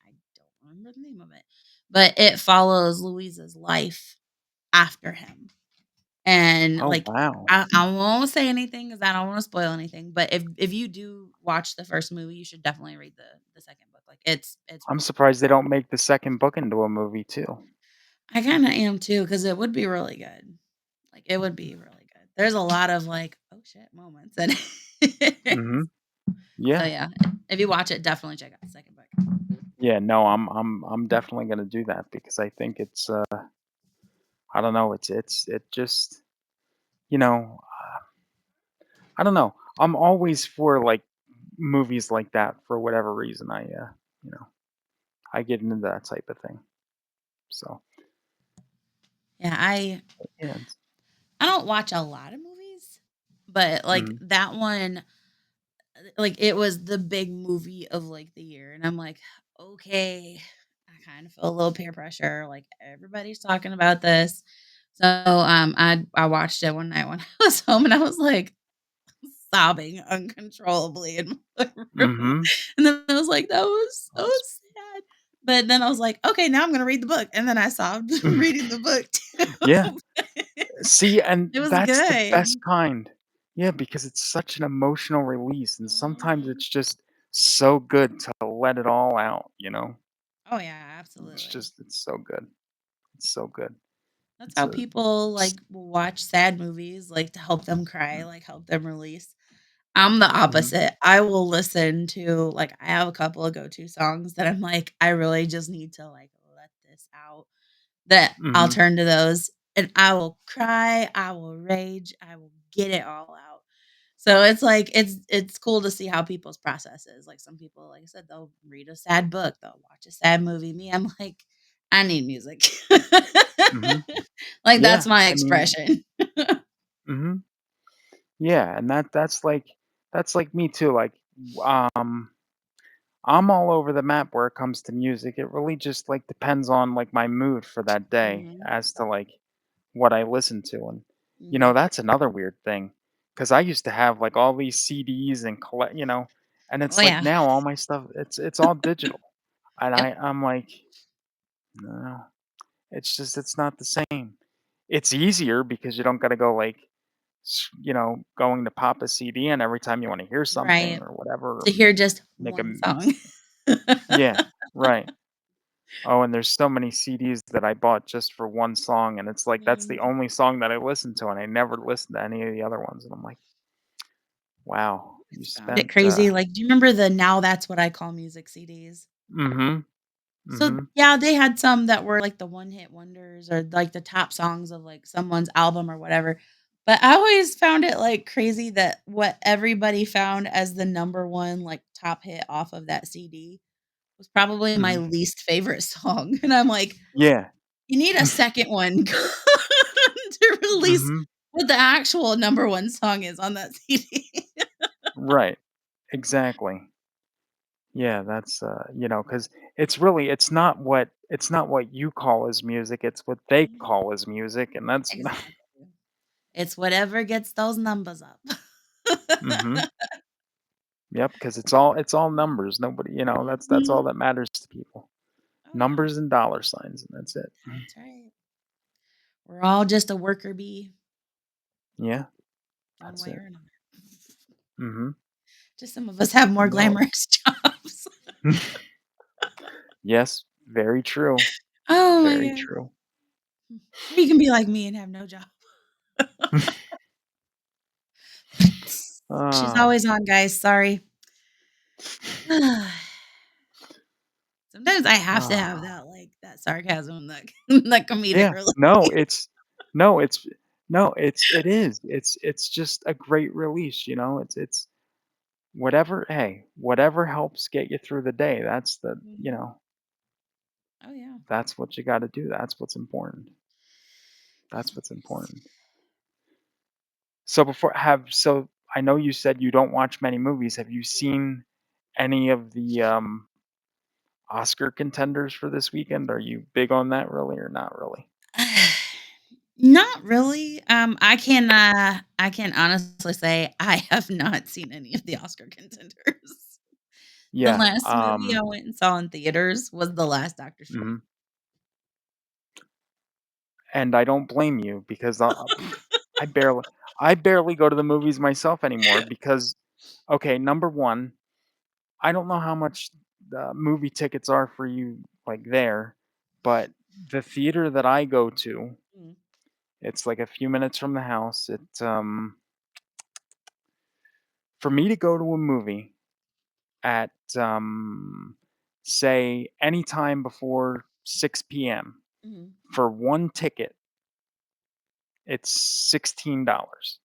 I don't remember the name of it, but it follows Louisa's life after him. And, Oh, like, wow. I won't say anything because I don't wanna spoil anything, but if you do watch the first movie, you should definitely read the second book. Like, it's I'm really surprised they don't make the 2nd book into a movie too. I kinda am too because it would be really good. Like, it would be really good. There's a lot of, like, "Oh, shit," moments in it. Mhm. So, Yeah. yeah, if you watch it, definitely check out the second book. Yeah, no, I'm definitely gonna do that because I think it's, I don't know, it just, you know, I don't know. I'm always for, like, movies like that for whatever reason. You know, I get into that type of thing. So, Yeah, yeah, it's I don't watch a lot of movies, but, like, mhm, that one like, it was the big movie of, like, the year, and I'm like, "Okay." I kind of feel a little peer pressure, like, everybody's talking about this. So, I watched it one night when I was home, and I was, like, sobbing uncontrollably in my room, mhm. and then I was like, "That was so That's sad." But then I was like, "Okay, now I'm gonna read the book," and then I sobbed reading the book yeah. too. See, and It was that's the best good. kind. Yeah, because it's such an emotional release, and sometimes Mhm. it's just so good to let it all out. Oh, yeah, absolutely. It's so good. It's so good. That's It's how a people, s like, will watch sad movies, like, to help them cry, like, help them release. I'm the mhm, opposite. I will listen to like, I have a couple of go-to songs that I'm like, I really just need to, like, let this out, that I'll mhm, turn to those, and I will cry, I will rage, I will get it all out. So it's like it's cool to see how people's process is. Like some people, like I said, they'll read a sad book, they'll watch a sad movie. Me, I'm like, I need music. Mhm. Like that's Yeah, my I mean expression. mhm. Yeah, and that's like me too, like, um, I'm all over the map where it comes to music. It really just, like, depends on, like, my mood for that day Mhm. as to, like, what I listen to, and, Mhm. that's another weird thing because I used to have, like, all these CDs and and Oh it's like yeah. now all my stuff, it's all digital, and Yep. I'm like, "No." It's not the same. It's easier because you don't gotta go, like, going to pop a CD in every time you wanna hear something Right. or whatever, or To hear just make a one mix. song. Yeah, right. Oh, and there's so many CDs that I bought just for one song, and it's like that's the Mhm. only song that I listen to, and I never listen to any of the other ones, and I'm like, "Wow, you Found it spent" crazy. Like, do you remember the Now That's What I Call Music CDs? Mhm, So, mhm, yeah, they had some that were, like, the one-hit wonders or, like, the top songs of, like, someone's album or whatever, but I always found it, like, crazy that what everybody found as the number 1, like, top hit off of that CD was probably my mhm. least favorite song, and I'm like, Yeah. "You need a second one to release Mhm. what the actual number 1 song is on that CD." Right. Exactly. Yeah, that's, because it's not what you call as music, it's what they Mhm. call as music, and that's, Exactly. It's whatever gets those numbers up. Mhm. Yep, because it's all numbers. Nobody, that's all Mhm. that matters to people. Oh, yeah. Numbers and dollar signs, and that's it. That's right. We're all just a worker bee Yeah, one that's way it. or another. Mhm. Just some of us have more No. glamorous jobs. Yes, very true, Oh my very god. true. Or you can be like me and have no job. She's Ah. always on, guys, sorry. Sometimes I have to have Ah. that, like, that sarcasm, that that comedic Yeah. relief. No, it's no, it is. It's just a great release, It's whatever helps get you through the day. Mhm. Oh, yeah. That's what you gotta do. That's what's important. That's what's Yes. important. So I know you said you don't watch many movies. Have you seen any of the Oscar contenders for this weekend? Are you big on that really or not really? Not really. I can honestly say I have not seen any of the Oscar contenders. The Yeah. last movie I went and saw in theaters was the last Doctor Strange. Mhm. And I don't blame you because I barely I barely go to the movies myself anymore because okay, number 1, I don't know how much the movie tickets are for you like there, but the theater that I go to, Mm, it's like a few minutes from the house. For me to go to a movie at say anytime before 6 p.m. mhm. for one ticket, it's $16.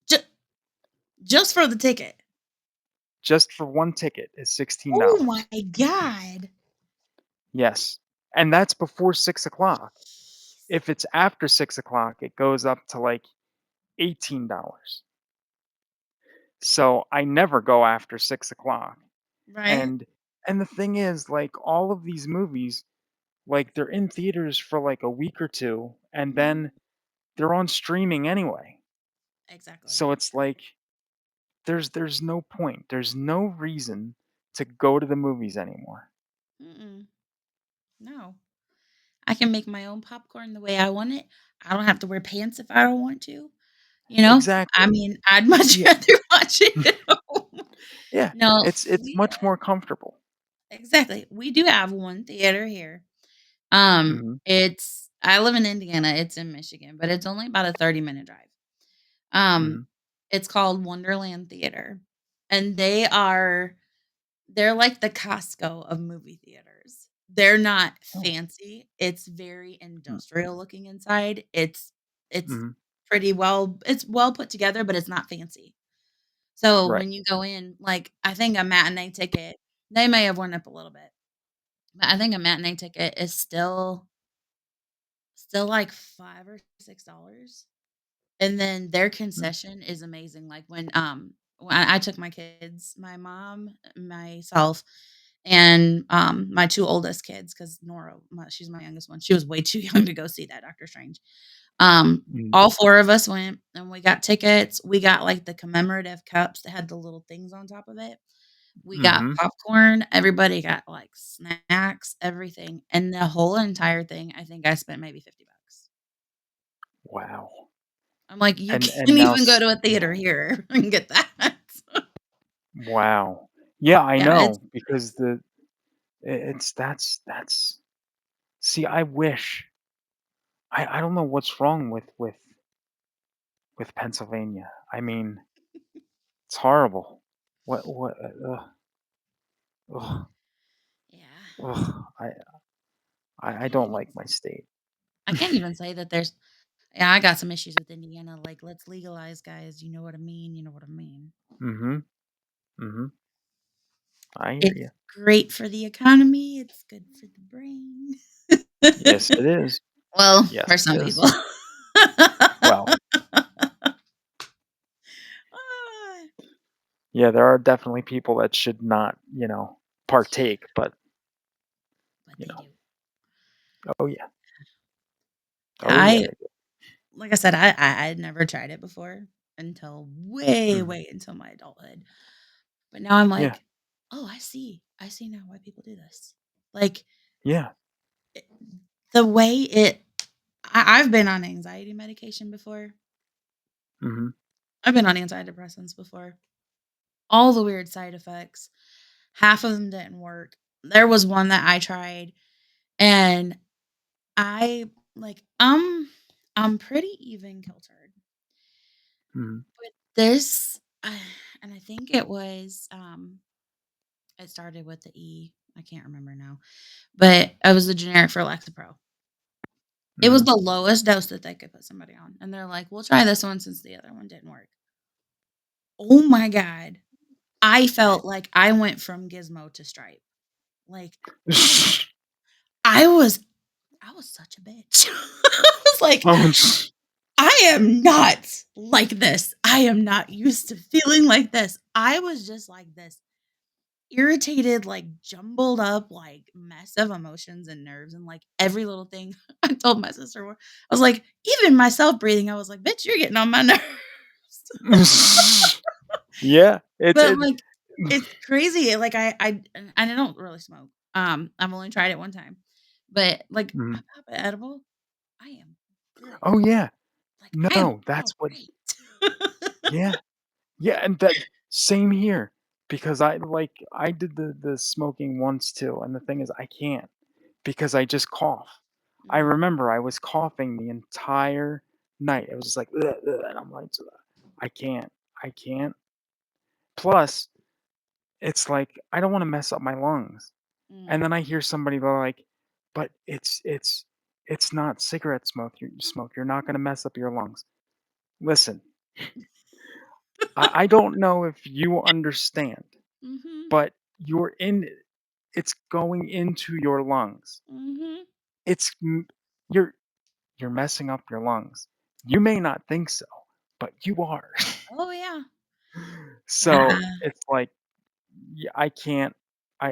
Ju just for the ticket. Just for one ticket is Oh my $16. god. Yes. And that's before 6 o'clock. If it's after 6 o'clock, it goes up to like $18. So I never go after 6 o'clock. Right? And and the thing is, like all of these movies, like they're in theaters for like a week or two, and Mhm. then they're on streaming anyway. Exactly. So it's like there's no point. There's no reason to go to the movies anymore. Mm-mm. No. I can make my own popcorn the way I want it. I don't have to wear pants if I don't want to, you know? I Exactly. mean, I'd much Yeah. rather watch it at home. Yeah. No, It's we much more comfortable. exactly. We do have one theater here. Mhm. It's I live in Indiana, it's in Michigan, but it's only about a 30-minute drive. Um, Mhm. it's called Wonderland Theater, and they're like the Costco of movie theaters. They're not Oh. fancy, it's very Mm. industrial looking inside. It's Mhm. pretty well it's well put together, but it's not fancy. So, Right. when you go in, like, I think a matinee ticket they may have went up a little bit, but I think a matinee ticket is still, like, 5 or $6. And then their Mm, concession is amazing, like, when I took my kids, my mom, myself, and, my 2 oldest kids, 'cause Nora, she's my youngest one, she was way too young to go see that Doctor Strange. mm, All 4 of us went, and we got tickets, we got, like, the commemorative cups that had the little things on top of it. We got mhm. popcorn, everybody got, like, snacks, everything, and the whole entire thing, I think I spent maybe 50 bucks. Wow. I'm like, "You And can't now even go s to a theater here and get that." wow. Yeah, I Yeah, it's know, because it's that's see, I wish I don't know what's wrong with Pennsylvania. I mean, it's horrible. What, ugh, yeah. ugh, I I can't don't even like my state. I can't even say that there's yeah, I got some issues with Indiana, like, "Let's legalize, guys." You know what I mean, you know what I mean. Mhm, mhm. I hear It's you. great for the economy, it's good for the brain. Yes, it is. Well, Yes, for it some is. people. Well, Ah, yeah, there are definitely people that should not, partake, but, but you they know do. oh, yeah. Oh, yeah, I they do. like I said, I had never tried it before until Mhm. way into my adulthood. But now I'm Yeah, like, "Oh, I see. I see now why people do this." Like, yeah. it the way I've been on anxiety medication before. Mhm, I've been on antidepressants before. All the weird side effects. Half of them didn't work. There was one that I tried, and I I'm pretty even kiltered. mhm, But this and I think it started with the E. I can't remember now, but it was the generic for Lexapro. It was mhm. the lowest dose that they could put somebody on, and they're like, "We'll try this one since the other one didn't work." Oh my god. I felt like I went from Gizmo to Stripe. Like, I was I was such a bitch. I was like, Oh, "I am not like this. I am not used to feeling like this." I was just like this irritated, like, jumbled up, like, mess of emotions and nerves and, like, every little thing. I told my sister, I was like, even myself breathing, I was like, "Bitch, you're getting on my nerves." yeah, But, like, it's crazy, like, and I don't really smoke. I've only tried it one time, but, like, I mhm. pop an edible, I am good. Oh, yeah. Like, I am No, that's what alright. yeah. Yeah, and that same here, because I did the smoking once too, and the thing is I can't because I just cough. I Mhm, remember I was coughing the entire night. It was just like, "Ugh, ugh," and I'm like, I can't, I can't. Plus, it's like I don't want to mess up my lungs. And mm. then I hear somebody go like, "But it's not cigarette smoke. You're not going to mess up your lungs." Listen, I don't know if you understand, Mhm, but it's going into your lungs. mhm. It's m you're you're messing up your lungs. You may not think so, but you are. Oh, yeah. So, Yeah. it's like, yeah, I can't I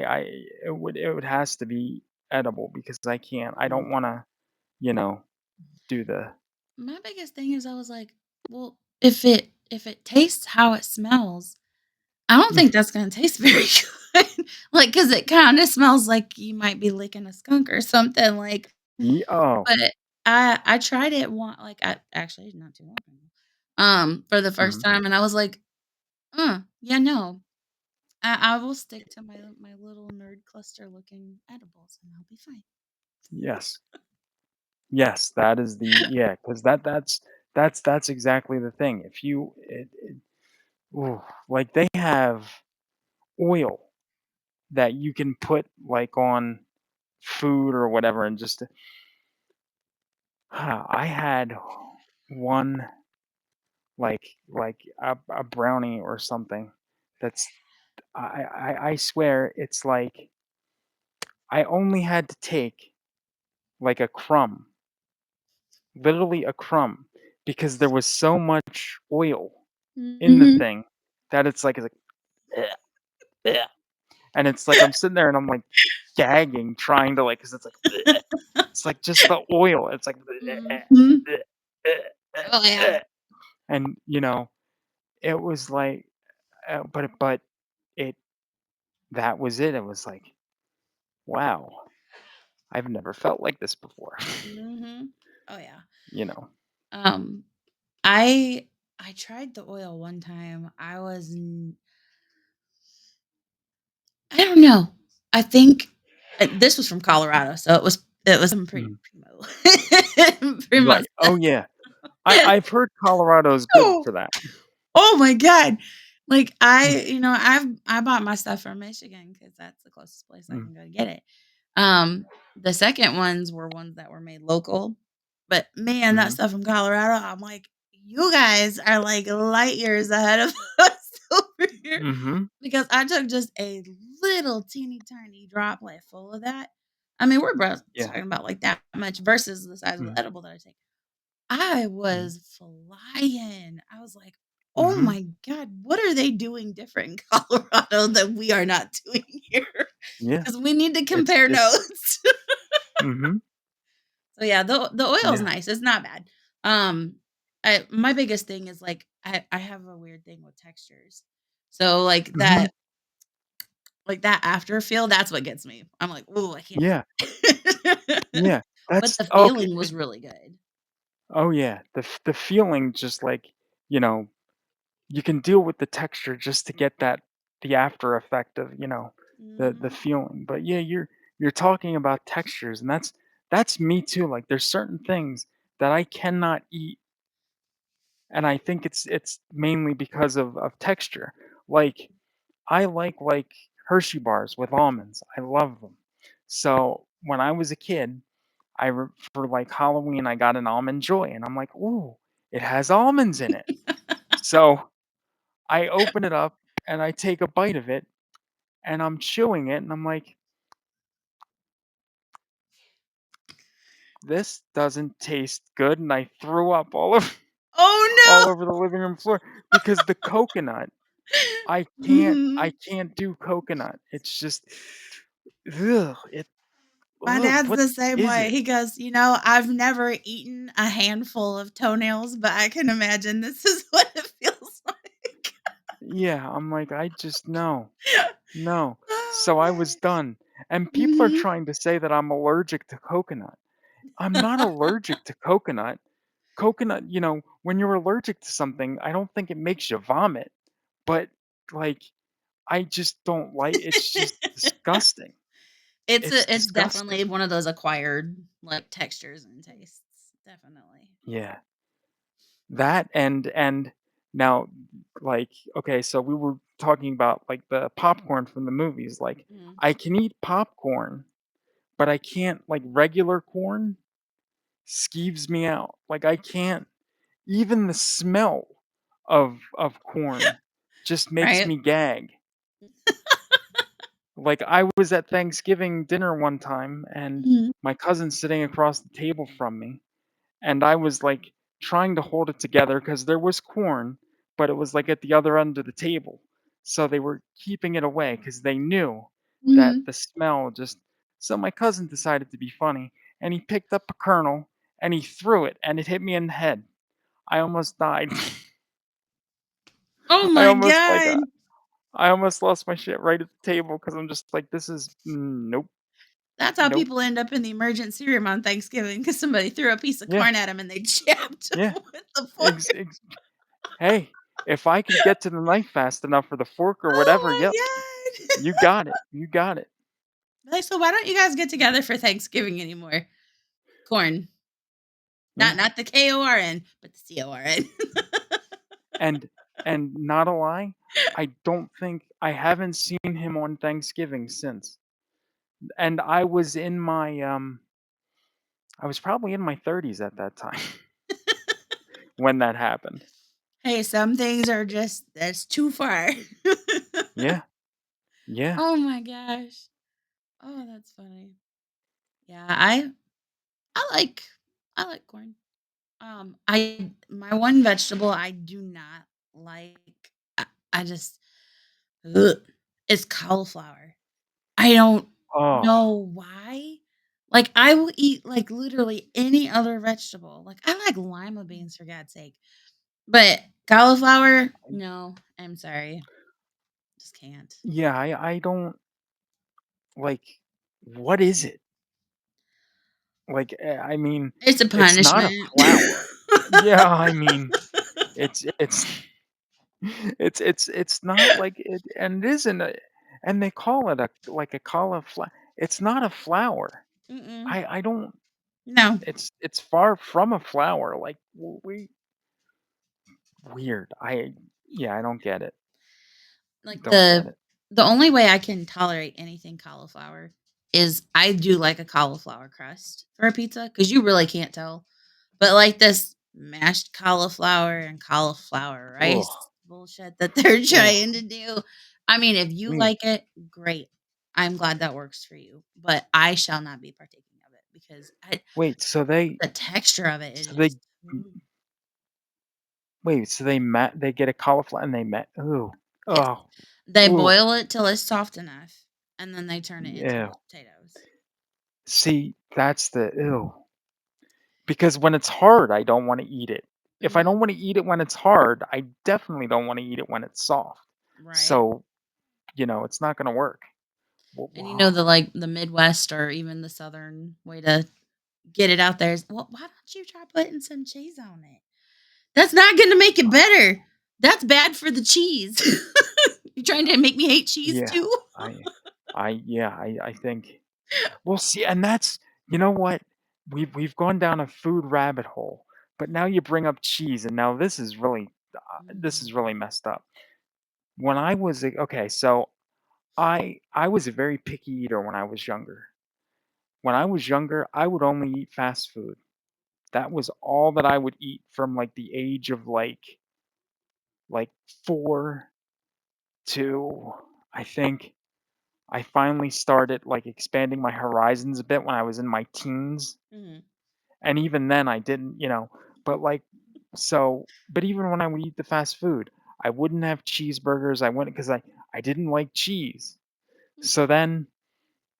it would has to be edible because I Mm. don't wanna, you know, do the My biggest thing is I was like, "Well, if it tastes how it smells, I don't think that's gonna taste very good." Like, cause it kinda smells like you might be licking a skunk or something, like, oh, but I tried it I actually not too long ago, for the first mhm, time, and I was like, yeah, no. I will stick to my little nerd cluster looking edibles, and I'll be fine." yes. Yes, that is the yeah, 'cause that's exactly the thing. If you ooh, like, they have oil that you can put, like, on food or whatever and just I had one a brownie or something. That's I swear it's like I only had to take like a crumb, literally a crumb, because there was so much oil in the Mhm. thing that it's like "Ugh, ugh," and it's like I'm sitting there and I'm like gagging, trying to like, because it's like "Ugh." It's like just the oil. It's like Mhm. Oh, yeah. and it was like, but it that was it. It was like, wow, I've never felt like this before. Mhm. Oh, yeah. you know. Um, I tried the oil one time. I don't know. I think this was from Colorado, so it was some pretty Mhm. primo primo Right. Oh stuff. yeah. I've heard Colorado is good Oh, for that. oh my god. Like, Mm, I bought my stuff from Michigan because that's the closest place I mm, can go to get it. Um, the second ones were ones that were made local, but man, that mhm, stuff from Colorado, I'm like, "You guys are, like, light years ahead of us over here," mhm. because I took just a little teeny tiny droplet full of that. I mean, we're both Yeah. talking about, like, that much versus the size of the Mhm, edible that I take. I mhm, was flying. I was like, "Oh mhm. my god, what are they doing different in Colorado that we are not doing here? Yeah. Because we need to compare It's notes." mhm. So, yeah, the oil's Yeah. nice, it's not bad. My biggest thing is, like, I have a weird thing with textures. So, Mhm. like, that after feel, that's what gets me. I'm like, "Ooh, I can't do Yeah. it." Yeah. But That's the okay. feeling was really good. Oh yeah. The feeling just like, you know, you can deal with the texture just to get the after effect of, the Mhm. feeling. But yeah, you're talking about textures, and that's me too. Like there's certain things that I cannot eat, and I think it's mainly because of texture. Like I like Hershey bars with almonds. I love them. So when I was a kid, for like Halloween I got an almond joy, and I'm like, ooh, it has almonds in it. So I open it up and I take a bite of it and I'm chewing it and I'm like, this doesn't taste good, and I threw up all over all Oh, over the living room floor because the coconut, I no! can't I Mhm. can't do coconut. It's just ugh, My dad's what the same is way. it? He goes, I've never eaten a handful of toenails, but I can imagine this is what it feels like." Yeah, I'm like, I just no. No. Oh, So I was man. done. And people are Mhm. trying to say that I'm allergic to coconut. I'm not allergic to coconut. Coconut, when you're allergic to something, I don't think it makes you vomit, but like I just don't like it's just disgusting. It's It's definitely disgusting. one of those acquired, like, textures and tastes, definitely. Yeah. That and now like okay, so we were talking about like the popcorn from the movies. Like Mhm. I can eat popcorn, but I can't like regular corn skeeves me out. Like I can't even the smell of corn just makes Right? me gag. Like, I was at Thanksgiving dinner one time, and Mhm. my cousin's sitting across the table from me, and I was, like, trying to hold it together because there was corn, but it was, like, at the other end of the table. So they were keeping it away because they knew that Mhm. the smell just so my cousin decided to be funny, and he picked up a kernel, and he threw it, and it hit me in the head. I almost died. Oh I my almost, god. I almost lost my shit right at the table because 'cause I'm just like, "This is nope, That's how nope." people end up in the emergency room on Thanksgiving because somebody threw a piece of Yeah, corn at them and they jabbed yeah. him with the fork. Ex ex Hey, if I could get to the knife fast enough or the fork or whatever, Oh yep, my you god. got it, you got it. Like, "So why don't you guys get together for Thanksgiving anymore?" Corn. Yeah, Not the Korn, but the CORN. and not a lie, I haven't seen him on Thanksgiving since, and I was probably in my 30s at that time when that happened. Hey, some things are just that's too far. Yeah, yeah. Oh my gosh. Oh, that's funny. Yeah, I like corn. I my one vegetable I do not like. I just ugh, is cauliflower. I don't Oh, know why. Like I will eat like literally any other vegetable. Like I like lima beans for God's sake. But cauliflower, no, I'm sorry. Just can't. yeah, I don't like, what is it? Like, I mean, It's a it's not a punishment. flower. Yeah, I mean, it's it's not like it, and it isn't a, and they call it a, like a cauliflower. It's not a flower. Mm-mm. I don't, No, it's far from a flower, like, we weird. Yeah, I don't get it. like Don't get it. the only way I can tolerate anything cauliflower is I do like a cauliflower crust for a pizza because you really can't tell. But like this mashed cauliflower and cauliflower Oh, rice bullshit that they're oh, trying to do. I mean, if you wait, like it, great. I'm glad that works for you. But I shall not be partaking of it because wait, the texture of it is so they just wait, so they get a cauliflower and ooh, yes. oh, They ooh, boil it till it's soft enough and then they turn it into ew. mashed potatoes. See, that's the ew. Because when it's hard, I don't wanna eat it. If I don't Mhm. wanna eat it when it's hard, I definitely don't wanna eat it when it's soft. Right. So, it's not gonna work. And you Wow. know the like the Midwest or even the Southern way to get it out there is, well, why don't you try putting some cheese on it? That's not gonna make it better. That's bad for the cheese. You trying to make me hate cheese Yeah, too? I think, well, see, and that's, you know what? We've gone down a food rabbit hole, but now you bring up cheese, and now this is really Mm. messed up. When I was okay, so I was a very picky eater when I was younger. When I was younger, I would only eat fast food. That was all that I would eat from, like, the age of, like 4 to, I think, I finally started, like, expanding my horizons a bit when I was in my teens, Mhm. and even then I didn't, but, like, but even when I would eat the fast food, I wouldn't have cheeseburgers, I wouldn't, 'cause I didn't like cheese. So then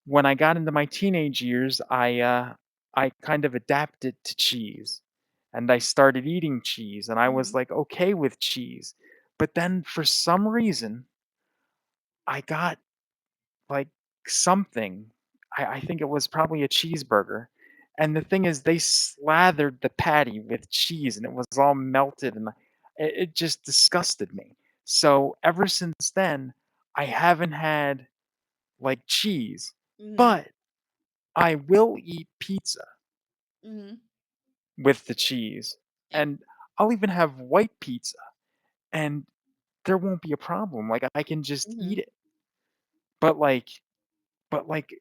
when I got into my teenage years, I kind of adapted to cheese, and I started eating cheese, and I was, Mhm. like, okay with cheese. But then for some reason, I got, like, something, I think it was probably a cheeseburger, and the thing is they slathered the patty with cheese, and it was all melted, and it just disgusted me. So ever since then, I haven't had, like, cheese, Mhm. but I will eat pizza Mhm. with the cheese, Yep. and I'll even have white pizza, and there won't be a problem, like, I can just eat Mhm. it. But, like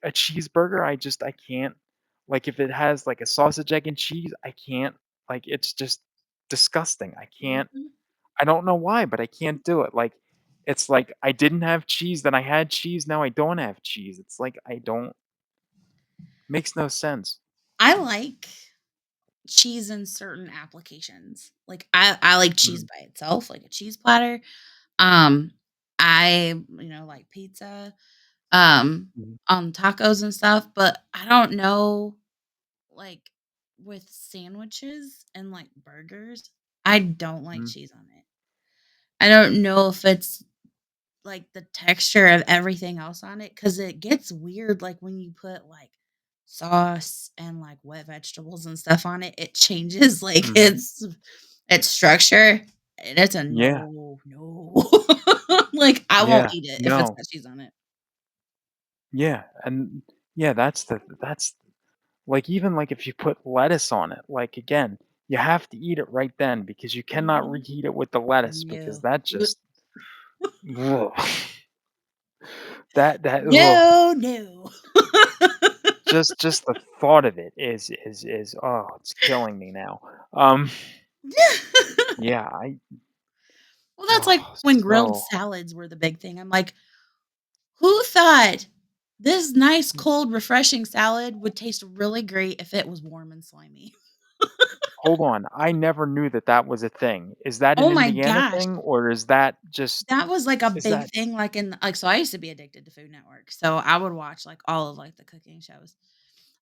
a cheeseburger, I can't. Like, if it has, like, a sausage, egg, and cheese, I can't. Like, it's just disgusting. Mhm. I don't know why, but I can't do it. Like, it's like I didn't have cheese, then I had cheese, now I don't have cheese. It's like I don't, makes no sense. I like cheese in certain applications. Like I like cheese Mm, by itself, like a cheese platter. Um I like pizza, mhm, on tacos and stuff, but I don't know, like, with sandwiches and, like, burgers, I don't like mhm, cheese on it. I don't know if it's, like, the texture of everything else on it because it gets weird, like, when you put, like, sauce and, like, wet vegetables and stuff on it, it changes, like, mhm. its structure, and it's a Yeah, no, no. Like, I won't yeah, eat it if it's no, got cheese on it. yeah, and yeah, that's like, even, like, if you put lettuce on it, like, again, you have to eat it right then because you cannot Mhm. reheat it with the lettuce because No. that just ugh, that ugh, No, no. just the thought of it is, oh, it's killing me now. Um, yeah, Well, that's like Oh, when grilled so salads were the big thing. I'm like, who thought this nice, cold, refreshing salad would taste really great if it was warm and slimy? hold on, I never knew that that was a thing. Is that an Oh my Indiana gosh. thing, or is that just That was like a is big that thing, like, so I used to be addicted to Food Network, so I would watch, like, all of, like, the cooking shows.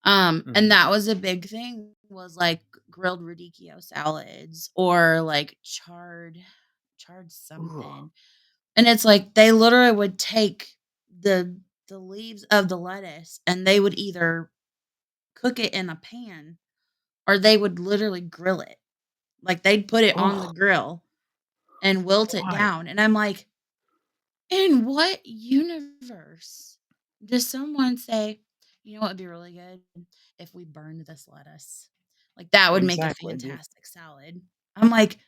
And mhm. that was a big thing was, like, grilled radicchio salads or, like, charred Ugh. something, and it's like they literally would take the the leaves of the lettuce, and they would either cook it in a pan or they would literally grill it. Like, they'd put it on the Ugh, grill and wilt it why? down, and I'm like, "In what universe does someone say, 'You know what would be really good? If we burned this lettuce.' Like, that would make a Exactly, dude. fantastic salad." I'm like,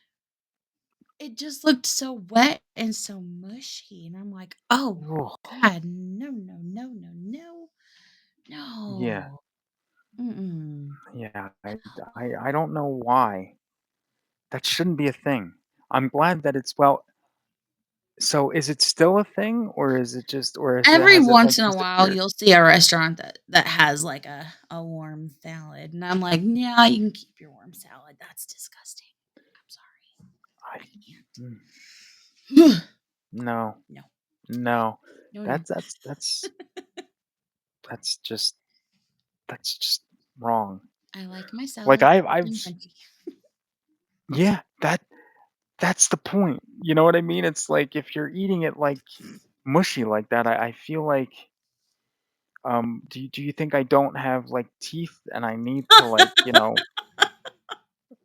"It just looked so wet and so mushy," and I'm like, "Oh my Ugh. god, no, no, no, no, no, Yeah, no. Mm-mm." yeah, I don't know why. That shouldn't be a thing. I'm glad that it's well, so is it still a thing, or is it just or is it Every has it, like, once in a while, disappeared? you'll see a restaurant that has, like, a warm salad, and I'm like, "Yeah, you can keep your warm salad. That's disgusting. I'm sorry. I I mm, can't." no, No. no. No, no. That's that's just wrong. I like my Like, salad soft I've and crunchy. yeah, that's the point, you know what I mean? It's like, if you're eating it, like, mushy like that, I feel like, do you think I don't have, like, teeth and I need to, like,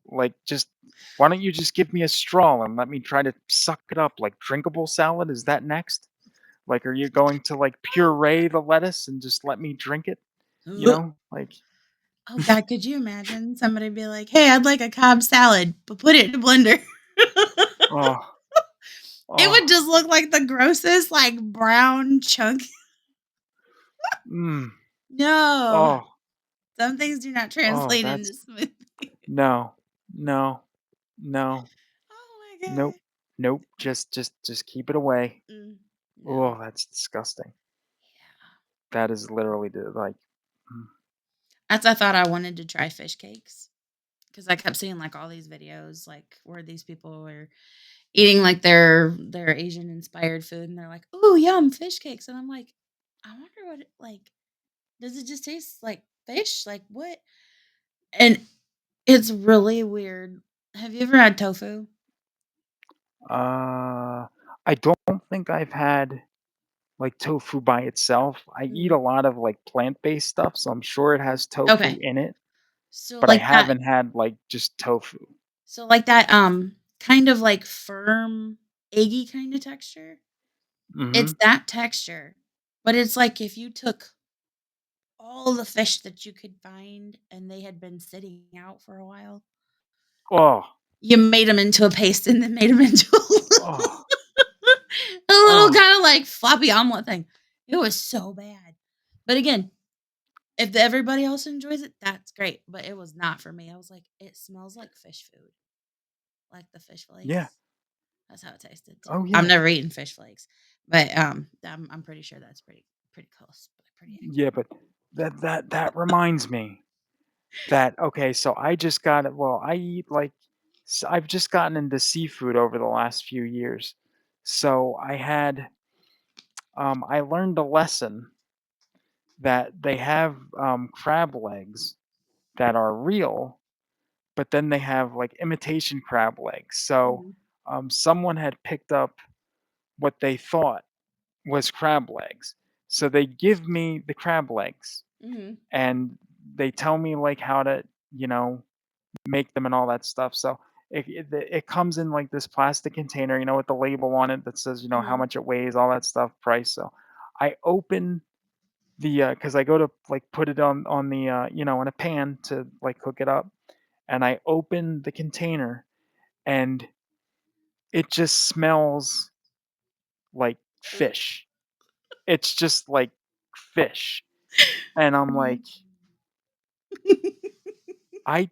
like, just why don't you just give me a straw and let me try to suck it up, like, drinkable salad, is that next? Like, are you going to, like, puree the lettuce and just let me drink it? You know? Like, Oh god, could you imagine somebody be like, "Hey, I'd like a Cobb salad, but put it in a blender." oh, It oh, would just look like the grossest, like, brown chunk. mm, No. oh, Some things do not oh, translate into that's smoothie. no, no, no, Oh my nope, god. nope, just keep it away. No. Oh, that's disgusting. Yeah. That is literally the like, mm, That's I thought I wanted to try fish cakes because I kept seeing, like, all these videos, like, where these people were eating, like, their Asian inspired food, and they're like, "Ooh, yum, fish cakes," and I'm like, "I wonder what it like, does it just taste like fish? Like, what?" And it's really weird. Have you ever had tofu? I don't think I've had, like, tofu by itself. I eat a Mhm. lot of, like, plant-based stuff, so I'm sure it has tofu Okay. in it, So, but I like that haven't had, like, just tofu. kind of, like, firm, eggy kinda texture? It's Mhm. that texture, but it's like if you took all the fish that you could find and they had been sitting out for a while, Oh, you made them into a paste and then made them into oh, a little oh, kinda, like, floppy omelet thing. It was so bad. But again, if everybody else enjoys it, that's great, but it was not for me. I was like, "It smells like fish food." Like the fish yeah. flakes. That's how it tasted too. Oh, I've yeah. never eaten fish flakes, but, I'm pretty sure that's pretty close, but pretty Yeah, but that reminds me that okay, so I just got it well, I eat, like I've just gotten into seafood over the last few years. So I learned a lesson that they have, crab legs that are real, but then they have, like, imitation crab legs. So, Mhm, someone had picked up what they thought was crab legs. So they give me the crab legs, mhm, and they tell me, like, how to, you know, make them and all that stuff. So it comes in, like, this plastic container, with the label on it that says, how mhm, much it weighs, all that stuff, price. So I open because I go to, like, put it on the, in a pan to, like, cook it up, and I open the container, and it just smells like fish. It's just like fish, and I'm mhm. like, "I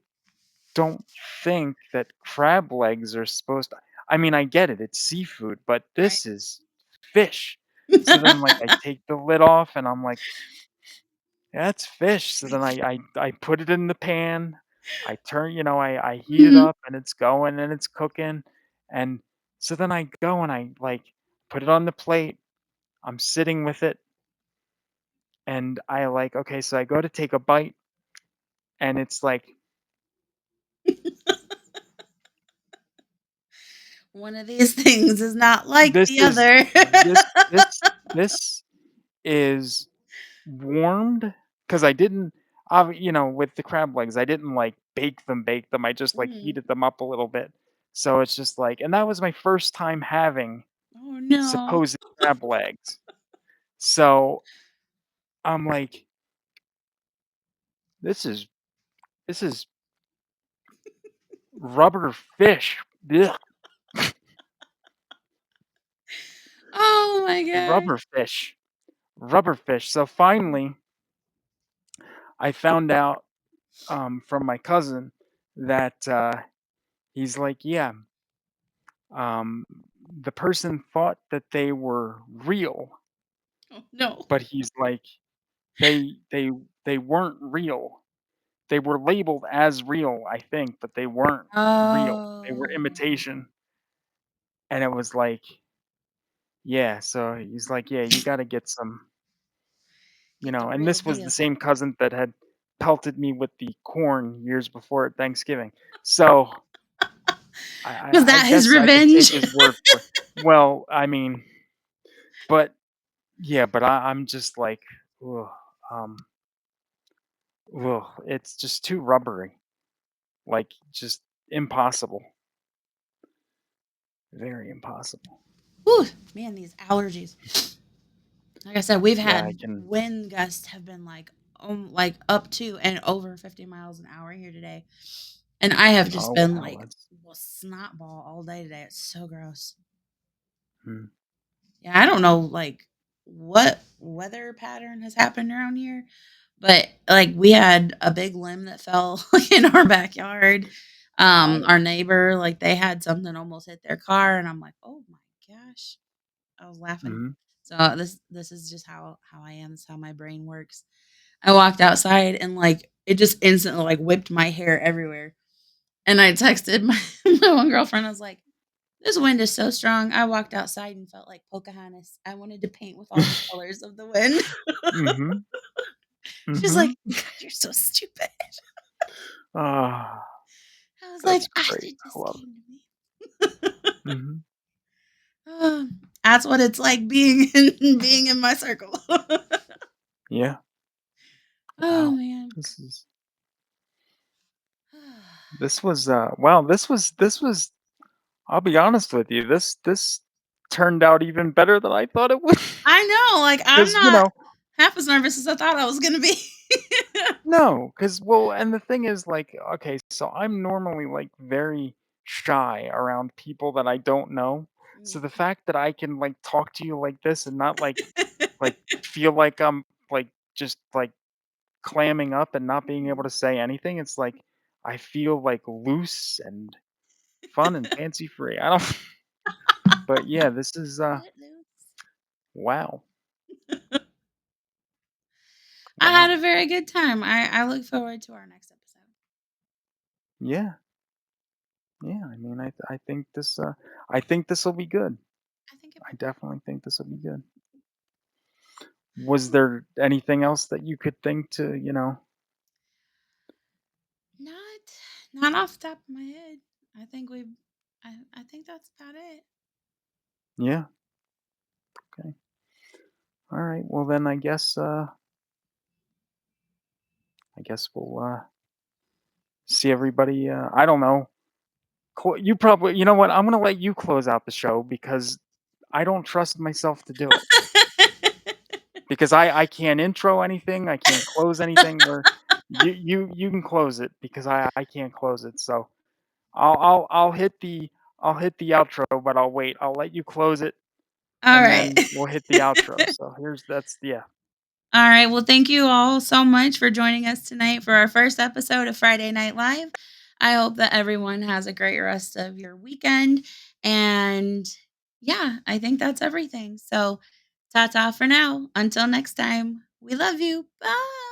don't think that crab legs are supposed to." I mean, I get it, it's seafood, but Right. this is fish. So then, like, I take the lid off and I'm like, "That's fish." So then I put it in the pan, I turn I heat it Mhm. up and it's going and it's cooking, and so then I go and I, like, put it on the plate, I'm sitting with it, and I, like okay, so I go to take a bite, and it's like, One of these things is not like this the is other. this this this is warmed, 'cause I didn't with the crab legs, I didn't, like, bake them, I just, like, Mhm. heated them up a little bit. So it's just like and that was my first time having Oh, no. supposed crab legs. So, I'm like, " this is rubber fish. Ugh, Oh my gosh. rubber fish, rubber fish." So finally, I found out, from my cousin that, he's like, "Yeah, um, the person thought that they were real, Oh, no. but he's like, they they they weren't real. They were labeled as real, I think, but they weren't real. They were Oh, imitation." And it was like, yeah, so he's like, "Yeah, you gotta get some," get the and real this was the deal. same cousin that had pelted me with the corn years before at Thanksgiving. So Was I that his guess I could take revenge? his word for it. Well, I mean, but yeah, but I'm just like, ugh, um, ugh, it's just too rubbery, like, just impossible, very impossible. Whew, man, these allergies. Like I said, we've Yeah, I had can. wind gusts have been like up to and over 50 miles an hour here today. And I have just Oh been wow, like that's. a snot ball all day today. It's so gross. Hmm. Yeah, I don't know like what weather pattern has happened around here, but like we had a big limb that fell in our backyard. Got it. Our neighbor, like they had something almost hit their car, and I'm like, oh my gosh. I was laughing. Hmm. So this is just how I am. This is how my brain works. I walked outside and like it just instantly like whipped my hair everywhere. And I texted my, my one girlfriend. I was like, "This wind is so strong. I walked outside and felt like Pocahontas. I wanted to paint with all the colors of the wind." Mhm. She's Mhm. like, "God, you're so stupid." Ah, I was like, that's "Ah, great. it I just love came to me." it. Mhm. Ah, that's what it's like being in being in my circle. Yeah. Oh Wow. man. This is this was, wow, this was I'll be honest with you, this turned out even better than I thought it would. I know, like, I'm Because not half as nervous as I thought I was gonna be. no, because well, and the thing is, like, okay, so I'm normally, like, very shy around people that I don't know. So Mm. the fact that I can, like, talk to you like this and not, like, feel like I'm, like, just, like, clamming up and not being able Mhm. to say anything, it's like I feel, like, loose and fun and fancy free. I don't but yeah, this is, Footloose. wow, I had wow. a very good time. I look forward to our next episode. Yeah, yeah, I mean, I think this'll be good. I think it I will too. definitely think this'll be good. Was there anything else that you could think to, Not not off the top of my head. I think we I think that's about it. yeah, okay. Alright, well then I guess we'll, see everybody, I don't know. You probably you know what? I'm gonna let you close out the show because I don't trust myself to do it. Because I can't intro anything, I can't close anything where you can close it because I can't close it. So I'll hit the outro, but I'll wait. I'll let you close it All and right. then we'll hit the outro. So here's that's yeah. All right. Well, thank you all so much for joining us tonight for our first episode of Friday Night Live. I hope that everyone has a great rest of your weekend And yeah, I think that's everything. So, ta ta for now. Until next time, we love you. Bye.